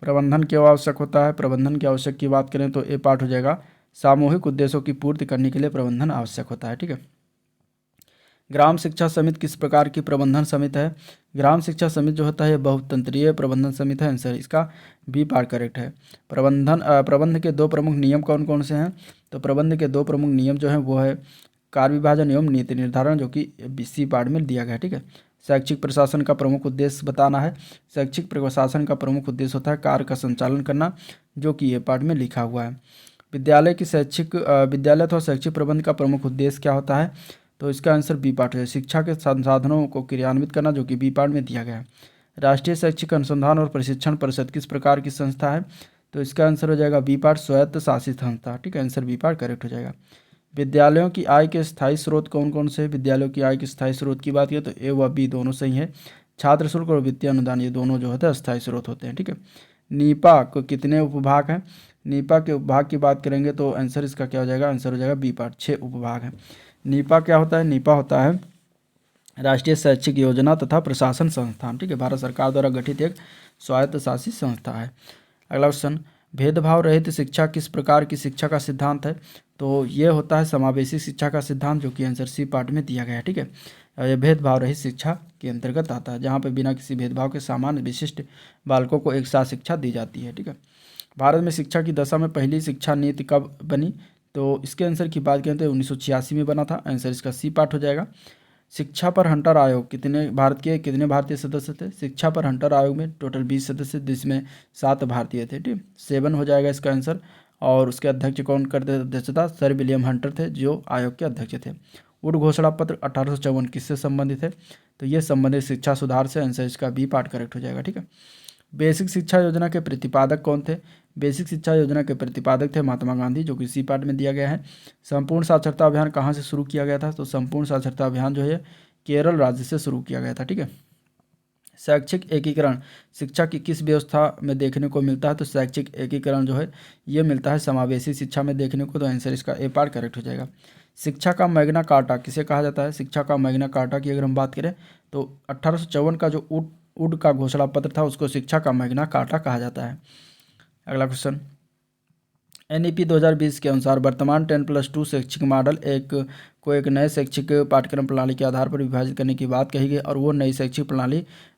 प्रबंधन क्यों आवश्यक होता है, प्रबंधन के आवश्यक की बात करें तो ए पार्ट हो जाएगा। सामूहिक उद्देश्यों की पूर्ति करने के लिए प्रबंधन आवश्यक होता है। ठीक है, ग्राम शिक्षा समिति किस प्रकार की प्रबंधन समिति है, ग्राम शिक्षा समिति जो होता है बहुतंत्रीय प्रबंधन समिति है। आंसर इसका बी पार्ट करेक्ट है। प्रबंध के दो प्रमुख नियम कौन कौन से हैं, तो प्रबंध के दो प्रमुख नियम जो हैं वो है कार्य विभाजन एवं नीति निर्धारण, जो कि सी पार्ट में दिया गया है। ठीक है, शैक्षिक प्रशासन का प्रमुख उद्देश्य बताना है। शैक्षिक प्रशासन का प्रमुख उद्देश्य होता है कार्य का संचालन करना, जो कि ये पार्ट में लिखा हुआ है। विद्यालय अथवा शैक्षिक प्रबंध का प्रमुख उद्देश्य क्या होता है, तो इसका आंसर बी पार्ट है। शिक्षा के संसाधनों को क्रियान्वित करना, जो कि बी पार्ट में दिया गया है। राष्ट्रीय शैक्षिक अनुसंधान और प्रशिक्षण परिषद किस प्रकार की संस्था है, तो इसका आंसर हो जाएगा बी पार्ट स्वायत्त शासित संस्था। ठीक है, आंसर बी पार्ट करेक्ट हो जाएगा। विद्यालयों की आय के स्थायी स्रोत कौन कौन से, विद्यालयों की आय के स्थायी स्रोत की बात करें तो ए व बी दोनों सही है। छात्र शुल्क और वित्तीय अनुदान ये दोनों जो होते हैं स्थायी स्रोत होते हैं। ठीक है, नीपा को कितने उपभाग हैं, नीपा के उपभाग की बात करेंगे तो आंसर इसका क्या हो जाएगा, आंसर हो जाएगा बी पार्ट 6 उपभाग हैं। नीपा क्या होता है, नीपा होता है राष्ट्रीय शैक्षिक योजना तथा प्रशासन संस्थान। ठीक है, भारत सरकार द्वारा गठित एक स्वायत्त शासित संस्था है। अगला क्वेश्चन, भेदभाव रहित शिक्षा किस प्रकार की शिक्षा का सिद्धांत है, तो ये होता है समावेशी शिक्षा का सिद्धांत, जो कि आंसर सी पार्ट में दिया गया है। ठीक है, यह भेदभाव रहित शिक्षा के अंतर्गत आता है, जहाँ पर बिना किसी भेदभाव के सामान्य विशिष्ट बालकों को एक साथ शिक्षा दी जाती है। ठीक है, भारत में शिक्षा की दशा में पहली शिक्षा नीति कब बनी, तो इसके आंसर की बात करें तो 1986 में बना था। आंसर इसका सी पार्ट हो जाएगा। शिक्षा पर हंटर आयोग कितने भारतीय सदस्य थे, शिक्षा पर हंटर आयोग में टोटल 20 सदस्य, जिसमें 7 भारतीय थे। ठीक, 7 हो जाएगा इसका आंसर। और उसके अध्यक्ष कौन करते अध्यक्षता, सर विलियम हंटर थे जो आयोग के अध्यक्ष थे। वुड घोषणा पत्र 1854 किससे संबंधित है, तो ये संबंधित शिक्षा सुधार से। आंसर इसका बी पार्ट करेक्ट हो जाएगा। ठीक है, बेसिक शिक्षा योजना के प्रतिपादक कौन थे, बेसिक शिक्षा योजना के प्रतिपादक थे महात्मा गांधी, जो कि सी पार्ट में दिया गया है। संपूर्ण साक्षरता अभियान कहाँ से शुरू किया गया था, तो संपूर्ण साक्षरता अभियान जो है केरल राज्य से शुरू किया गया था। ठीक है, शैक्षिक एकीकरण शिक्षा की किस व्यवस्था में देखने को मिलता है, तो शैक्षिक एकीकरण जो है ये मिलता है समावेशी शिक्षा में देखने को, तो आंसर इसका ए पार्ट करेक्ट हो जाएगा। शिक्षा का मैग्ना कार्टा किसे कहा जाता है, शिक्षा का मैग्ना कार्टा की अगर हम बात करें तो 1854 का जो वुड का घोषणा पत्र था उसको शिक्षा का मैग्ना कार्टा कहा जाता है। अगला क्वेश्चन, NEP 2020 के अनुसार वर्तमान 10+2 शैक्षिक मॉडल को एक नए शैक्षिक पाठ्यक्रम प्रणाली के आधार पर विभाजित करने की बात कही गई, और वो नई शैक्षिक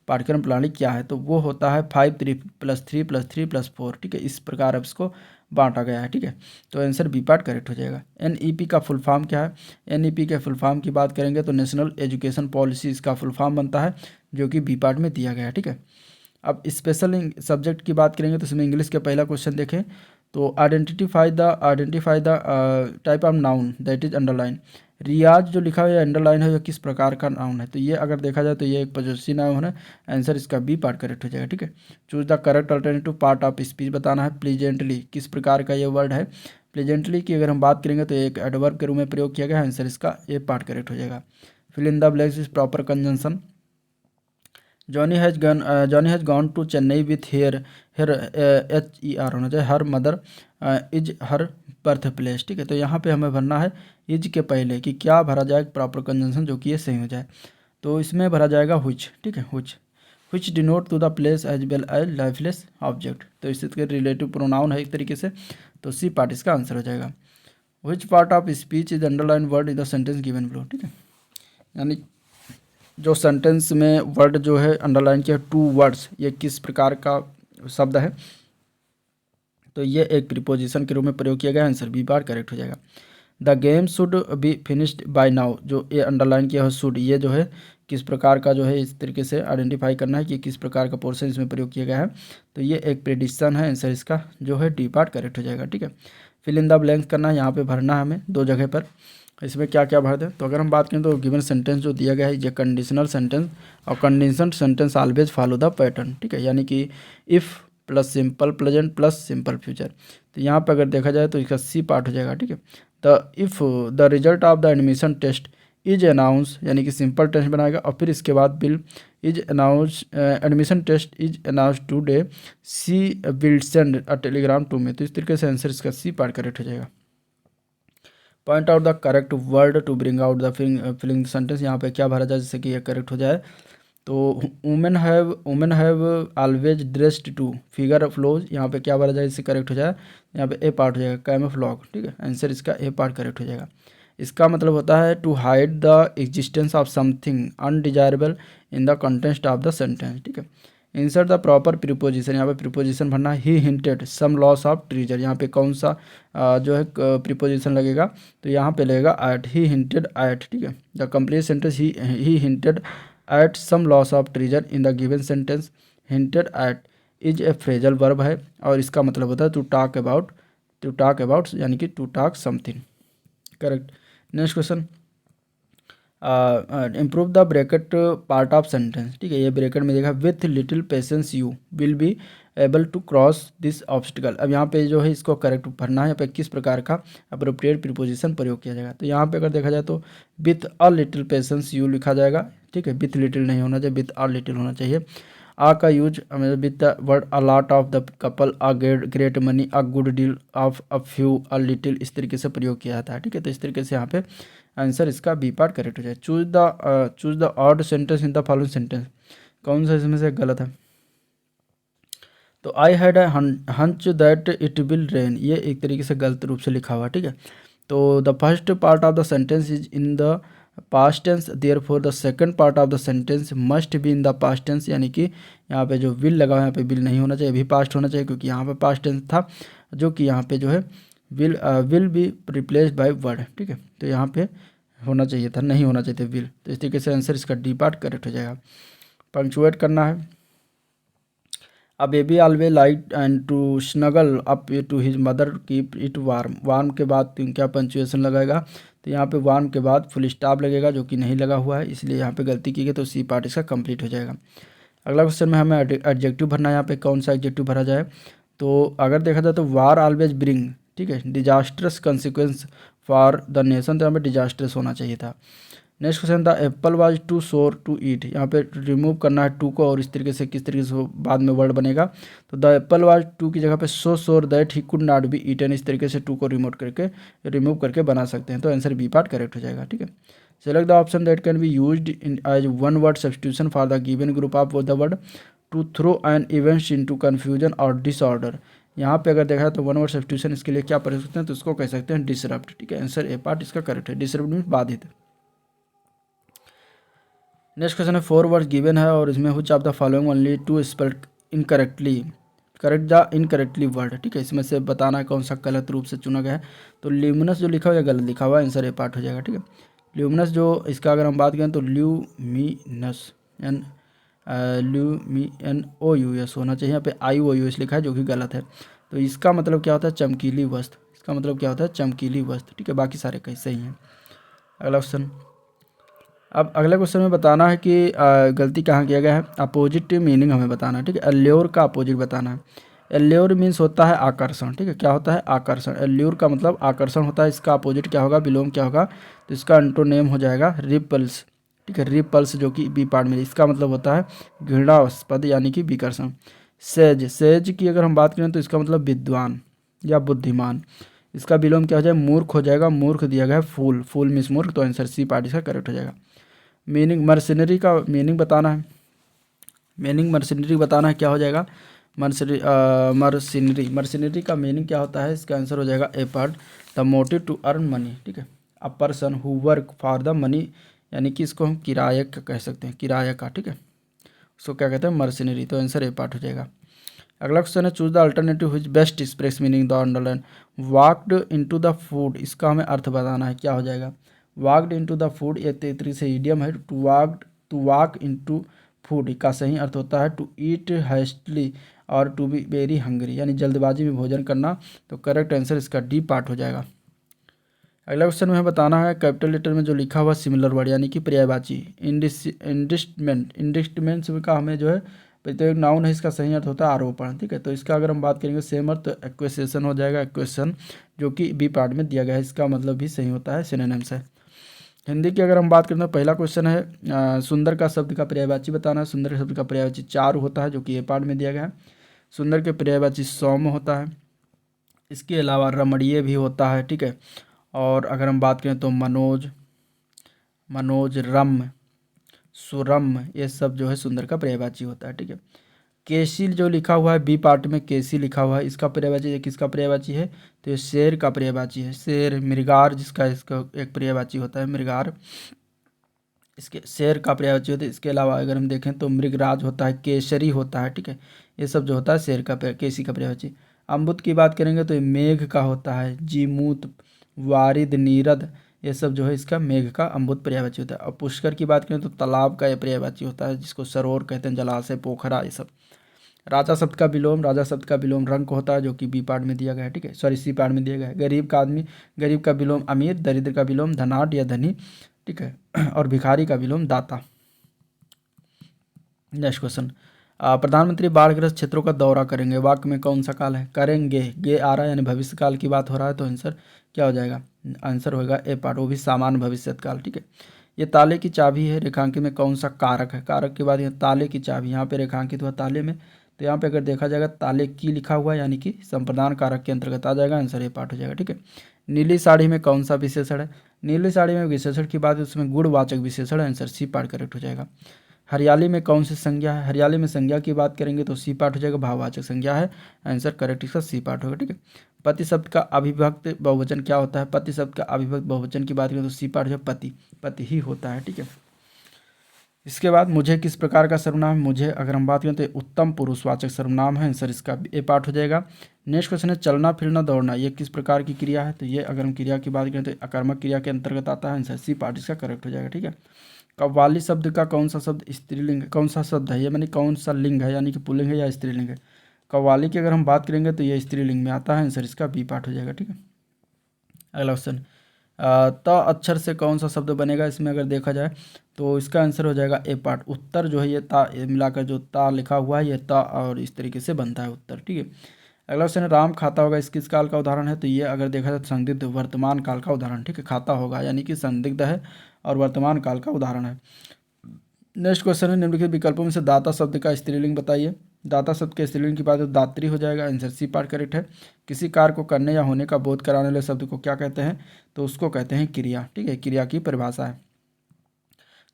पाठ्यक्रम प्रणाली क्या है, तो वो होता है 5+3+3+4। ठीक है, इस प्रकार अब इसको बांटा गया है। ठीक है, तो आंसर बी पार्ट करेक्ट हो जाएगा। NEP का फुल फॉर्म क्या है, NEP के फुल फॉर्म की बात करेंगे तो नेशनल एजुकेशन पॉलिसी इसका फुल फॉर्म बनता है, जो कि बी पार्ट में दिया गया है। ठीक है, अब स्पेशल सब्जेक्ट की बात करेंगे तो इसमें इंग्लिश का पहला क्वेश्चन देखें तो identify the type of noun that is underline, Riyaz जो लिखा हुआ है अंडरलाइन है, ये किस प्रकार का नाउन है? तो ये अगर देखा जाए तो ये एक पॉजेसिव नाउन है। आंसर इसका बी पार्ट करेक्ट हो जाएगा। ठीक है, choose the correct alternative part of speech बताना है। प्लीजेंटली किस प्रकार का ये वर्ड है? प्लीजेंटली की अगर हम बात करेंगे तो एक एडवर्ब के रूप में प्रयोग किया गया है। आंसर इसका ए पार्ट करेक्ट हो जाएगा। Fill in the blanks is proper conjunction. Johnny has gone to Chennai with her HER होना चाहिए, her mother is her birth place. ठीक है, तो यहाँ पे हमें भरना है इज के पहले कि क्या भरा जाए प्रॉपर कंजंक्शन जो कि ये सही हो जाए। तो इसमें भरा जाएगा हुच। ठीक है, which denote to the place as well as lifeless object. तो इसके रिलेटिव प्रोनाउन है एक तरीके से, तो सी पार्ट इसका आंसर हो जाएगा। Which part of speech is underline word in the sentence given below. ठीक है, यानी जो सेंटेंस में वर्ड जो है अंडरलाइन किया, टू वर्ड्स, ये किस प्रकार का शब्द है? तो ये एक प्रीपोजिशन के रूप में प्रयोग किया गया। आंसर बी पार्ट करेक्ट हो जाएगा। The game should be finished by now, जो ये अंडरलाइन किया है शुड, ये जो है किस प्रकार का जो है इस तरीके से आइडेंटिफाई करना है कि किस प्रकार का पोर्शन इसमें प्रयोग किया गया है। तो ये एक प्रेडिक्शन है। आंसर इसका जो है डी पार्ट करेक्ट हो जाएगा। ठीक है, फिल इन द ब्लैंक्स करना है, यहाँ पे भरना है हमें दो जगह पर। इसमें क्या क्या भर दें? तो अगर हम बात करें तो गिवन सेंटेंस जो दिया गया है ये कंडीशनल सेंटेंस, और conditional sentence always follow the pattern. ठीक है, यानी कि if plus simple present plus simple future. तो यहाँ पे अगर देखा जाए तो इसका सी पार्ट हो जाएगा। ठीक है, the if the result of the admission test is announce, यानी कि सिंपल टेस्ट बनाएगा, और फिर इसके बाद will is announce admission test is announce today, she will send a telegram to me. तो इस तरीके से आंसर इसका सी पार्ट करेक्ट हो जाएगा। Point out the correct word to bring out the filling sentence. यहाँ पे क्या भरा जाए जिससे कि ये करेक्ट हो जाए? तो women have always dressed to figure flows, यहाँ पे क्या भरा जाए इससे करेक्ट हो जाए? यहाँ पे ए पार्ट हो जाएगा, कैमोफ्लॉग। ठीक है, आंसर इसका ए पार्ट करेक्ट हो जाएगा। इसका मतलब होता है to hide the existence of something undesirable in the content of the sentence. ठीक है, इंसर्ट द प्रॉपर प्रीपोजिशन, यहाँ पे प्रीपोजिशन भरना है। He hinted some loss of treasure, यहाँ पे कौन सा जो है प्रीपोजिशन लगेगा? तो यहाँ पे लगेगा एट, ही हिंटेड एट। ठीक है, the complete sentence he hinted at some loss of treasure in the given sentence. Hinted at is a phrasal verb है, और इसका मतलब होता है टू टॉक अबाउट यानी कि to talk something. Correct. Next question, improve the bracket part of sentence. ठीक है, ये ब्रैकेट में देखा with little patience you will be able to cross this obstacle. अब यहाँ पे जो है इसको करेक्ट भरना है, यहाँ पे किस प्रकार का अप्रोप्रिएट प्रीपोजिशन प्रयोग किया जाएगा? तो यहाँ पे अगर देखा जाए तो with a little patience you लिखा जाएगा। ठीक है, विथ लिटिल नहीं होना चाहिए, विथ अ लिटिल होना चाहिए। आ का use with the word a lot of the couple, a great money, a good deal of a few, a little, इस तरीके से प्रयोग किया जाता है। ठीक है, तो इस तरीके से यहाँ पे आंसर इसका बी पार्ट करेक्ट हो जाए। Choose the odd sentence in the following sentence, कौन सा इसमें से गलत है? तो I had a hunch that it will rain, ये एक तरीके से गलत रूप से लिखा हुआ। ठीक है, तो the first part of the sentence is in the past tense, therefore the second part of the sentence must be in the past tense, यानी कि यहाँ पे जो विल लगा है यहाँ पे विल नहीं होना चाहिए, भी पास्ट होना चाहिए, क्योंकि यहाँ पे पास्ट टेंस था, जो कि यहाँ पे जो है will be replaced by word. ठीक है, तो यहाँ पे होना चाहिए था, नहीं होना चाहिए था विल। तो इस तरीके से आंसर इसका डी पार्ट करेक्ट हो जाएगा। पंक्चुएट करना है। A baby always like and to snuggle up to his mother keep it warm, warm के बाद क्या पंचुएशन लगेगा? तो यहाँ पे वार्म के बाद फुल स्टॉप लगेगा, जो कि नहीं लगा हुआ है, इसलिए यहाँ पे गलती की गई, तो सी पार्ट इसका कंप्लीट हो जाएगा। अगला क्वेश्चन में हमें एडजेक्टिव भरना है। यहाँ पे कौन सा एडजेक्टिव भरा जाए? तो अगर देखा जाए तो वार ऑलवेज ब्रिंग, ठीक है, disastrous consequence for the nation, तो यहाँ पे डिजास्ट्रस होना चाहिए था। Next question, the apple was too sour to eat, यहाँ पे रिमूव करना है टू को, और इस तरीके से किस तरीके से बाद में वर्ड बनेगा? तो द एप्पल वाज टू की जगह पे so sour that he could not be eaten, इस तरीके से टू को रिमूव करके बना सकते हैं। तो आंसर बी पार्ट करेक्ट हो जाएगा। ठीक है, select the option that can be used in as one word substitution for the given group of the word to throw an events into confusion और डिसऑर्डर। यहाँ पे अगर देखा तो वन वर्ड सब्स्टिट्यूशन इसके लिए क्या प्रयोग सकते हैं? तो इसको कह सकते हैं डिसरप्ट। ठीक है, आंसर ए पार्ट इसका करेक्ट है। डिसरप्ट मीन्स बाधित। नेक्स्ट क्वेश्चन है, फोर वर्ड्स गिवन है और इसमें which of the following only to spell incorrectly, correct the incorrectly word. ठीक है, इसमें से बताना है कौन सा गलत रूप से चुना गया है। तो ल्यूमिनस जो लिखा हुआ है गलत लिखा हुआ है, आंसर ए पार्ट हो जाएगा। ठीक है, ल्यूमिनस जो इसका अगर हम बात करें तो ल्यूमिनस LUMINOUS होना चाहिए, यहाँ पे IOUS लिखा है, जो कि गलत है। तो इसका मतलब क्या होता है? चमकीली वस्त्र। इसका मतलब क्या होता है? चमकीली वस्त्र। ठीक है, बाकी सारे कहीं सही हैं। अगला क्वेश्चन, अब अगले क्वेश्चन में बताना है कि गलती कहाँ किया गया है। अपोजिट मीनिंग हमें बताना है, ठीक है। एल्योर का अपोजिट बताना है। एल्योर मीन्स होता है आकर्षण, ठीक है। क्या होता है? आकर्षण। एल्योर का मतलब आकर्षण होता है। इसका अपोजिट क्या होगा? विलोम क्या होगा? तो इसका एंटोनेम हो जाएगा रिपल्स, ठीक है। रिपल्स जो कि बी पार्ट में, इसका मतलब होता है घृणास्पद यानी कि विकर्षण। सेज, सेज की अगर हम बात करें तो इसका मतलब विद्वान या बुद्धिमान। इसका विलोम क्या हो जाए? मूर्ख हो जाएगा। मूर्ख दिया गया है फूल, फूल मीन्स मूर्ख, तो आंसर सी पार्ट इसका करेक्ट हो जाएगा। मीनिंग, मर्सिनरी का मीनिंग बताना है। मीनिंग मर्सिनरी बताना है, क्या हो जाएगा? मर्सिनरी, मर्सिनरी का मीनिंग क्या होता है? इसका आंसर हो जाएगा A part, the motive to earn money, ठीक है। A person who work for the money, यानी कि इसको हम किराए का कह सकते हैं, किराया का, ठीक है। उसको क्या कहते हैं? मर्सिनरी, तो आंसर ए पार्ट हो जाएगा। अगला क्वेश्चन है, choose the alternative which best express meaning the underline. Walked into the food, इसका हमें अर्थ बताना है, क्या हो जाएगा? वॉक्ड इनटू द फूड, ये तेतरी से इडियम है। टू वॉक इनटू फूड का सही अर्थ होता है टू ईट हेस्टली और टू बी वेरी हंग्री, यानी जल्दबाजी में भोजन करना। तो करेक्ट आंसर इसका डी पार्ट हो जाएगा। अगला क्वेश्चन में बताना है, कैपिटल लेटर में जो लिखा हुआ सिमिलर वर्ड यानी कि पर्यायवाची। इंडिस्टमेंट, इंडिस्टमेंट का हमें जो है प्रत्येक नाउन है, इसका सही अर्थ होता है आरोपण, ठीक है। तो इसका अगर हम बात करेंगे सेम अर्थ, तो एक्वेसेशन हो जाएगा। एक्वेशन जो कि बी पार्ट में दिया गया है, इसका मतलब भी सही होता है, सिनोनिम्स है। हिंदी की अगर हम बात करें तो पहला क्वेश्चन है, सुंदर का शब्द का पर्यायवाची बताना है। सुंदर शब्द का पर्यायवाची चारु होता है, जो कि ए पार्ट में दिया गया है। सुंदर के पर्यायवाची सौम्य होता है। इसके अलावा रमणीय भी होता है, ठीक है। और अगर हम बात करें तो मनोज, मनोज, रम्य, सुरम्य, ये सब जो है सुंदर का पर्यायवाची होता है, ठीक है। केसी जो लिखा हुआ है बी पार्ट में, केसी लिखा हुआ है, इसका पर्यायवाची किसका पर्यायवाची है? तो ये शेर का पर्यायवाची है। शेर, मृगार जिसका इसका एक पर्यायवाची होता है, मृगार, इसके शेर का पर्यायवाची होता है। इसके अलावा अगर हम देखें तो मृगराज होता है, केसरी होता है, ठीक है। ये सब जो होता है शेर का केसी का पर्यायवाची। अम्बुद की बात करेंगे तो ये मेघ का होता है। जीमूत, वारिद, नीरद, ये सब जो है इसका मेघ का अम्बुद पर्यायवाची होता है। और पुष्कर की बात करें तो तालाब का यह पर्यायवाची होता है, जिसको सरोवर कहते हैं, जलाशय, पोखरा, ये सब। राजा शब्द का विलोम, राजा शब्द का विलोम रंक होता है, जो कि बी पार्ट में दिया गया है, ठीक है। सॉरी, सी पार्ट में दिया गया है। गरीब का आदमी, गरीब का विलोम अमीर। दरिद्र का विलोम धनाढ़ या धनी, ठीक है। और भिखारी का विलोम दाता। नेक्स्ट क्वेश्चन, प्रधानमंत्री बाढ़ग्रस्त क्षेत्रों का दौरा करेंगे, वाक्य में कौन सा काल है? करेंगे, गे आ रहा है यानी भविष्य काल की बात हो रहा है, तो आंसर क्या हो जाएगा? आंसर होगा ए पार्ट, वो भी सामान्य भविष्यत काल, ठीक है। ये ताले की चाबी है, रेखांकित में कौन सा कारक है? कारक के बाद यहाँ ताले की चाबी, यहाँ पे रेखांकित हुआ ताले में, तो यहाँ पे अगर देखा जाएगा ताले की लिखा हुआ है, यानी कि संप्रदान कारक के अंतर्गत आ जाएगा, आंसर ए पार्ट हो जाएगा, ठीक है। नीली साड़ी में कौन सा विशेषण है? नीली साड़ी में विशेषण की बात है, उसमें गुणवाचक विशेषण, आंसर सी पार्ट करेक्ट हो जाएगा। हरियाली में कौन सी संज्ञा है? हरियाली में संज्ञा की बात करेंगे तो सी पार्ट हो जाएगा, भाववाचक संज्ञा है, आंसर करेक्ट इसका सी पार्ट होगा, ठीक है। पति शब्द का अविभक्त बहुवचन क्या होता है? पति शब्द का अविभक्त बहुवचन की बात करें तो सी पार्ट जो पति, पति ही होता है, ठीक है। इसके बाद मुझे किस प्रकार का सर्वनाम है? मुझे अगर हम बात करें तो उत्तम पुरुषवाचक सर्वनाम है, आंसर इसका ए पार्ट हो जाएगा। नेक्स्ट क्वेश्चन है, चलना फिरना दौड़ना, ये किस प्रकार की क्रिया है? तो ये अगर हम क्रिया की बात करें तो अकर्मक क्रिया के अंतर्गत आता है, आंसर सी पार्ट इसका करेक्ट हो जाएगा, ठीक है। कव्वाली शब्द का कौन सा शब्द स्त्रीलिंग, कौन सा शब्द है ये, मानी कौन सा लिंग है, यानी कि पुल्लिंग है या स्त्रीलिंग है? कव्वाली की अगर हम बात करेंगे तो ये स्त्रीलिंग में आता है, आंसर इसका बी पार्ट हो जाएगा, ठीक है। अगला क्वेश्चन, त अक्षर से कौन सा शब्द बनेगा? इसमें अगर देखा जाए तो इसका आंसर हो जाएगा ए पार्ट। उत्तर जो है ये ता मिलाकर जो ता लिखा हुआ है, ये ता और इस तरीके से बनता है उत्तर, ठीक है। अगला क्वेश्चन है, राम खाता होगा, इस किस काल का उदाहरण है? तो ये अगर देखा जाए तो संदिग्ध वर्तमान काल का उदाहरण, ठीक है। खाता होगा यानी कि संदिग्ध है और वर्तमान काल का उदाहरण है। नेक्स्ट क्वेश्चन है, निम्नलिखित विकल्पों में से दाता शब्द का स्त्रीलिंग बताइए। दाता शब्द के स्त्रीलिंग की बात है तो दात्री हो जाएगा, आंसर सी पार्ट करेक्ट है। किसी कार्य को करने या होने का बोध कराने वाले शब्द को क्या कहते हैं? तो उसको कहते हैं क्रिया, ठीक है, क्रिया की परिभाषा है।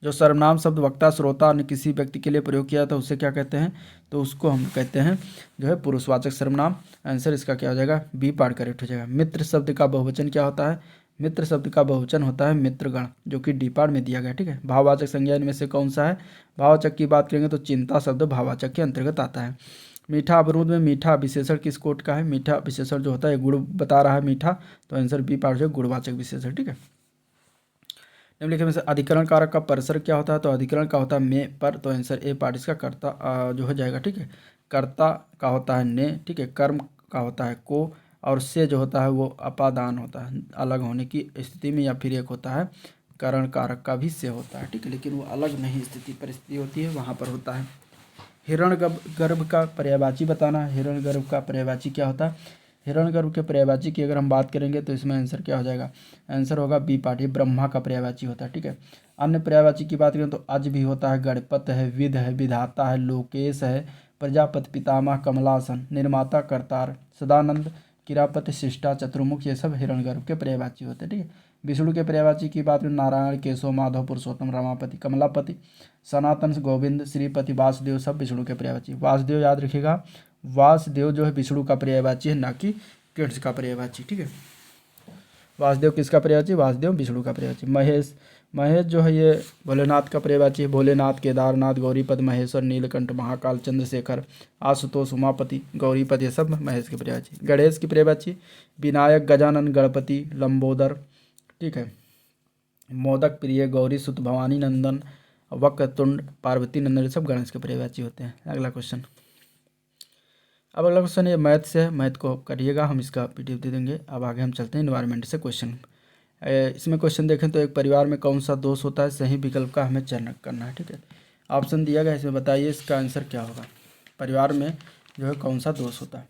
जो सर्वनाम शब्द वक्ता, श्रोता अन्य किसी व्यक्ति के लिए प्रयोग किया था उसे क्या कहते हैं? तो उसको हम कहते हैं जो है पुरुषवाचक सर्वनाम, आंसर इसका क्या हो जाएगा? बी पार्ट करेक्ट हो जाएगा। मित्र शब्द का बहुवचन क्या होता है? मित्र शब्द का बहुवचन होता है मित्रगण, जो कि डी पार्ट में दिया गया, ठीक है। भाववाचक संज्ञा इनमें से कौन सा है? भाववाचक की बात करेंगे तो चिंता शब्द भाववाचक के अंतर्गत आता है। मीठा अवरोध में मीठा विशेषण किस कोट का है? मीठा विशेषण जो होता है गुड़ बता रहा है मीठा, तो आंसर बी पार्ट जो गुणवाचक विशेषण, ठीक है। निम्नलिखित में से अधिकरण कारक का परसर क्या होता है? तो अधिकरण का होता है में पर, तो आंसर ए पार्ट इसका कर्ता जो हो जाएगा, ठीक है। कर्ता का होता है ने, ठीक है। कर्म का होता है को, और से जो होता है वो अपादान होता है, अलग होने की स्थिति में या फिर एक होता है करण कारक का भी से होता है, ठीक है, लेकिन वो अलग नहीं स्थिति परिस्थिति होती है, वहाँ पर होता है। हिरण्यगर्भ का पर्यायवाची बताना। हिरण्यगर्भ का पर्यायवाची क्या होता है? हिरण्यगर्भ के पर्यायवाची की अगर हम बात करेंगे तो इसमें आंसर क्या हो जाएगा? आंसर होगा बी पार्ट, ये ब्रह्मा का पर्यायवाची होता है, ठीक है। अन्य पर्यायवाची की बात करें तो अज भी होता है, गणपत है, विद है, विधाता है, लोकेश है, प्रजापति, पितामह, कमलासन, निर्माता, करतार, सदानंद, किरापति, शिष्टा, चतुर्मुख, ये सब हिरण्यगर्भ के पर्यायवाची होते हैं, ठीक है। विष्णु के पर्यायवाची की बात करें नारायण, केशव, माधव, पुरुषोत्तम, रमापति, कमलापति, सनातन, गोविंद, श्रीपति, वासुदेव, सब विष्णु के पर्यायवाची। वासुदेव याद रखिएगा, वासुदेव जो है विष्णु का पर्यायवाची है, ना कि कृष्ण का पर्यायवाची, ठीक है। वासुदेव किसका पर्यायवाची? वासुदेव विष्णु का पर्यायवाची। महेश, महेश जो है ये भोलेनाथ का पर्यायवाची है। भोलेनाथ, केदारनाथ, गौरीपद, महेश्वर, नीलकंठ, महाकाल, चंद्रशेखर, आशुतोष, उमापति, गौरीपद, ये सब महेश के पर्यायवाची। गणेश की पर्यायवाची विनायक, गजानन, गणपति, लंबोदर, ठीक है, मोदक प्रिय, गौरी सुत, भवानी नंदन, वक्रतुंड, पार्वती नंदन, ये सब गणेश के पर्यायवाची होते हैं। अगला क्वेश्चन, अब अगला क्वेश्चन ये मैथ से है, मैथ को करिएगा, हम इसका पीडीएफ दे देंगे। अब आगे हम चलते हैं इन्वायरमेंट से क्वेश्चन। इसमें क्वेश्चन देखें तो एक परिवार में कौन सा दोष होता है, सही विकल्प का हमें चयन करना है, ठीक है। ऑप्शन दिया गया है, इसमें बताइए इसका आंसर क्या होगा। परिवार में जो है कौन सा दोष होता है?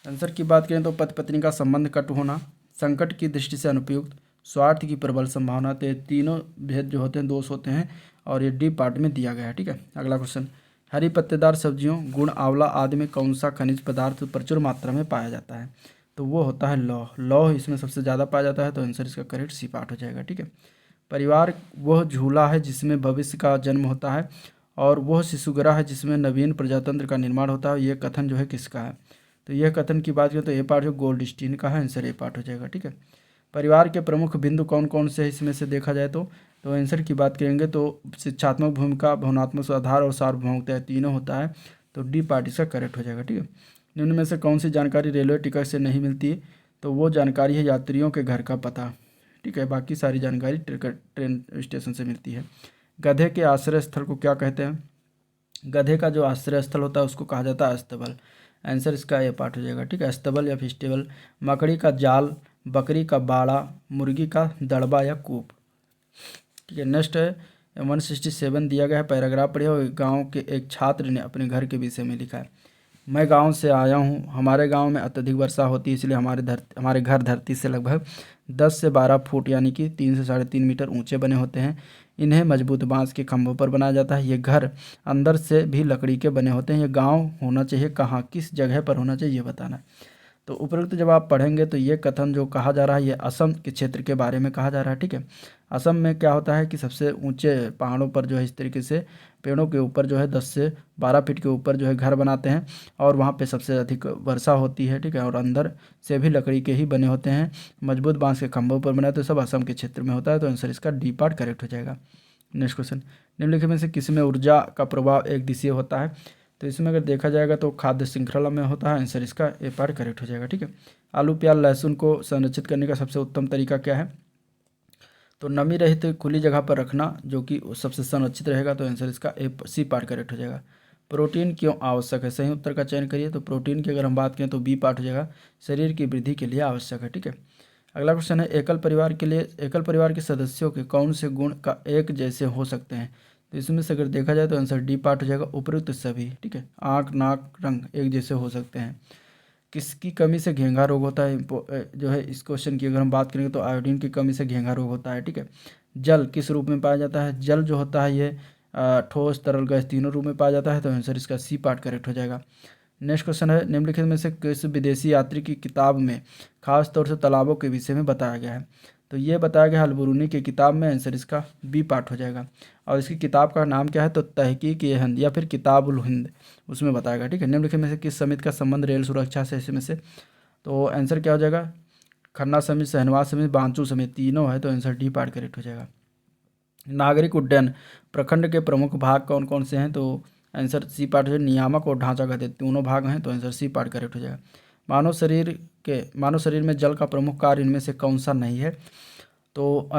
आंसर की बात करें तो पति पत्नी का संबंध कट होना, संकट की दृष्टि से अनुपयुक्त, स्वार्थ की प्रबल संभावना, तो ये तीनों भेद जो होते हैं दोष होते हैं, और ये डी पार्ट में दिया गया है, ठीक है। अगला क्वेश्चन, हरी पत्तेदार सब्जियों, गुण, आंवला आदि में कौन सा खनिज पदार्थ प्रचुर मात्रा में पाया जाता है? तो वो होता है लौह। लौह इसमें सबसे ज़्यादा पाया जाता है, तो आंसर इसका करेक्ट सी पार्ट हो जाएगा, ठीक है। परिवार वह झूला है जिसमें भविष्य का जन्म होता है, और वह शिशुगृह है जिसमें नवीन प्रजातंत्र का निर्माण होता है। ये कथन जो है किसका है? तो यह कथन की बात करें तो ए पार्ट जो गोल्डस्टीन का है, आंसर ए पार्ट हो जाएगा, ठीक है। परिवार के प्रमुख बिंदु कौन कौन से हैं इसमें से देखा जाए तो आंसर की बात करेंगे तो शिक्षात्मक भूमिका, भावनात्मक सुधार और सार्वभौमिकता, तीनों होता है, तो डी पार्ट इसका करेक्ट हो जाएगा, ठीक है। निम्न में से कौन सी जानकारी रेलवे टिकट से नहीं मिलती है? तो वो जानकारी है यात्रियों के घर का पता, ठीक है। बाकी सारी जानकारी ट्रेन स्टेशन से मिलती है। गधे के आश्रय स्थल को क्या कहते हैं? गधे का जो आश्रय स्थल होता है उसको कहा जाता है अस्तबल। आंसर इसका ए पार्ट हो जाएगा, ठीक है, अस्तबल या फेस्टिवल। मकड़ी का जाल, बकरी का बाड़ा, मुर्गी का दड़बा या कूप, ठीक है। नेक्स्ट है 167 दिया गया है, पैराग्राफ पढ़िए। और गांव के एक छात्र ने अपने घर के विषय में लिखा है, मैं गांव से आया हूं, हमारे गांव में अत्यधिक वर्षा होती है, इसलिए हमारे घर धरती से लगभग 10 से 12 फुट यानी कि 3 से 3.5 मीटर ऊंचे बने होते हैं। इन्हें मजबूत बांस के खंभों पर बनाया जाता है। ये घर अंदर से भी लकड़ी के बने होते हैं। ये गांव होना चाहिए कहाँ, किस जगह पर होना चाहिए, ये बताना है। तो उपरोक्त जब आप पढ़ेंगे तो ये कथन जो कहा जा रहा है ये असम के क्षेत्र के बारे में कहा जा रहा है, ठीक है। असम में क्या होता है कि सबसे ऊंचे पहाड़ों पर जो है इस तरीके से पेड़ों के ऊपर जो है 10 से 12 फीट के ऊपर जो है घर बनाते हैं, और वहाँ पे सबसे अधिक वर्षा होती है, ठीक है। और अंदर से भी लकड़ी के ही बने होते हैं, मजबूत बांस के खंभों पर बने, तो सब असम के क्षेत्र में होता है, तो आंसर इसका डी पार्ट करेक्ट हो जाएगा। नेक्स्ट क्वेश्चन, निम्नलिखित में से किसमें ऊर्जा का प्रभाव एक दिशीय होता है? तो इसमें अगर देखा जाएगा तो खाद्य श्रृंखला में होता है, आंसर इसका ए पार्ट करेक्ट हो जाएगा, ठीक है। आलू, प्याज, लहसुन को संरक्षित करने का सबसे उत्तम तरीका क्या है? तो नमी रहित खुली जगह पर रखना, जो कि सबसे संरक्षित रहेगा, तो आंसर इसका सी पार्ट करेक्ट हो जाएगा। प्रोटीन क्यों आवश्यक है? सही उत्तर का चयन करिए। तो प्रोटीन की अगर हम बात करें तो बी पार्ट हो जाएगा, शरीर की वृद्धि के लिए आवश्यक है, ठीक है। अगला क्वेश्चन है, एकल परिवार के सदस्यों के कौन से गुण का एक जैसे हो सकते हैं? तो इसमें से अगर देखा जाए तो आंसर डी पार्ट हो जाएगा, उपयुक्त सभी, ठीक है। आँख, नाक, रंग एक जैसे हो सकते हैं। किसकी कमी से घेंघा रोग होता है? जो है इस क्वेश्चन की अगर हम बात करेंगे तो आयोडीन की कमी से घेंघा रोग होता है, ठीक है। जल किस रूप में पाया जाता है? जल जो होता है ये ठोस, तरल, गैस तीनों रूप में पाया जाता है, तो आंसर इसका सी पार्ट करेक्ट हो जाएगा। नेक्स्ट क्वेश्चन है, निम्नलिखित में से किस विदेशी यात्री की किताब में खास तौर से तालाबों के विषय में बताया गया है? तो ये बताया गया अलबरूनी की किताब में, आंसर इसका बी पार्ट हो जाएगा। और इसकी किताब का नाम क्या है? तो तहकीक-ए-हिंद या फिर किताबुल हिंद, उसमें बताएगा, ठीक है। निम्नलिखित में से किस समिति का संबंध रेल सुरक्षा से इसमें से? तो आंसर क्या हो जाएगा? खन्ना समिति, शहनवाज समिति, बांचू समिति, तीनों है, तो आंसर डी पार्ट करेक्ट हो जाएगा। नागरिक उड्डयन प्रखंड के प्रमुख भाग कौन कौन से हैं? तो आंसर सी पार्ट है, नियामक और ढांचागत दोनों भाग हैं, तो आंसर सी पार्ट करेक्ट हो जाएगा। मानव शरीर में जल का प्रमुख कार्य इनमें से कौन सा नहीं है? तो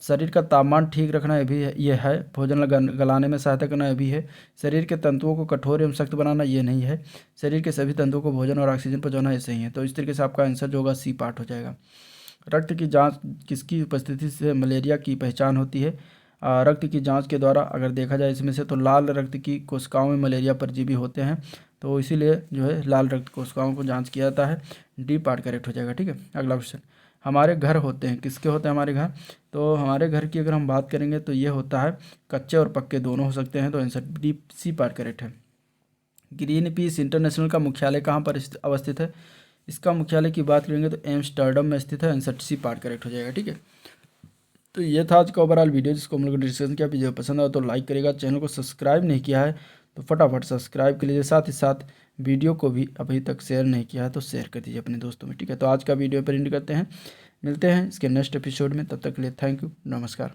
शरीर का तापमान ठीक रखना ये भी है, ये है। भोजन गलाने में सहायता करना ये भी है। शरीर के तंतुओं को कठोर एवं सख्त बनाना ये नहीं है। शरीर के सभी तंतुओं को भोजन और ऑक्सीजन पहुंचाना ये सही है। तो इस तरीके से आपका आंसर जो होगा सी पार्ट हो जाएगा। रक्त की जांच किसकी उपस्थिति से मलेरिया की पहचान होती है? रक्त की जांच के द्वारा अगर देखा जाए इसमें से, तो लाल रक्त की कोशिकाओं में मलेरिया परजीवी होते हैं, तो इसीलिए जो है लाल रक्त कोशिकाओं को जांच किया जाता है। डी पार्ट करेक्ट हो जाएगा। ठीक है, अगला क्वेश्चन, हमारे घर होते हैं, किसके होते हैं हमारे घर? तो हमारे घर की अगर हम बात करेंगे तो ये होता है कच्चे और पक्के दोनों हो सकते हैं, तो answer D C part correct है। ग्रीन पीस इंटरनेशनल का मुख्यालय कहाँ पर अवस्थित है? इसका मुख्यालय की बात करेंगे तो एम्स्टर्डम में स्थित है, आंसर सी पार्ट करेक्ट हो जाएगा। ठीक है, तो ये था आज का ओवरऑल वीडियो जिसको हम लोग डिस्कशन किया। वीडियो पसंद आया तो लाइक करेगा, चैनल को सब्सक्राइब नहीं किया है तो फटाफट सब्सक्राइब कर लीजिए, साथ ही साथ वीडियो को भी अभी तक शेयर नहीं किया है तो शेयर कर दीजिए अपने दोस्तों में। ठीक है, तो आज का वीडियो पर एंड करते हैं, मिलते हैं इसके नेक्स्ट एपिसोड में, तब तक के लिए थैंक यू, नमस्कार।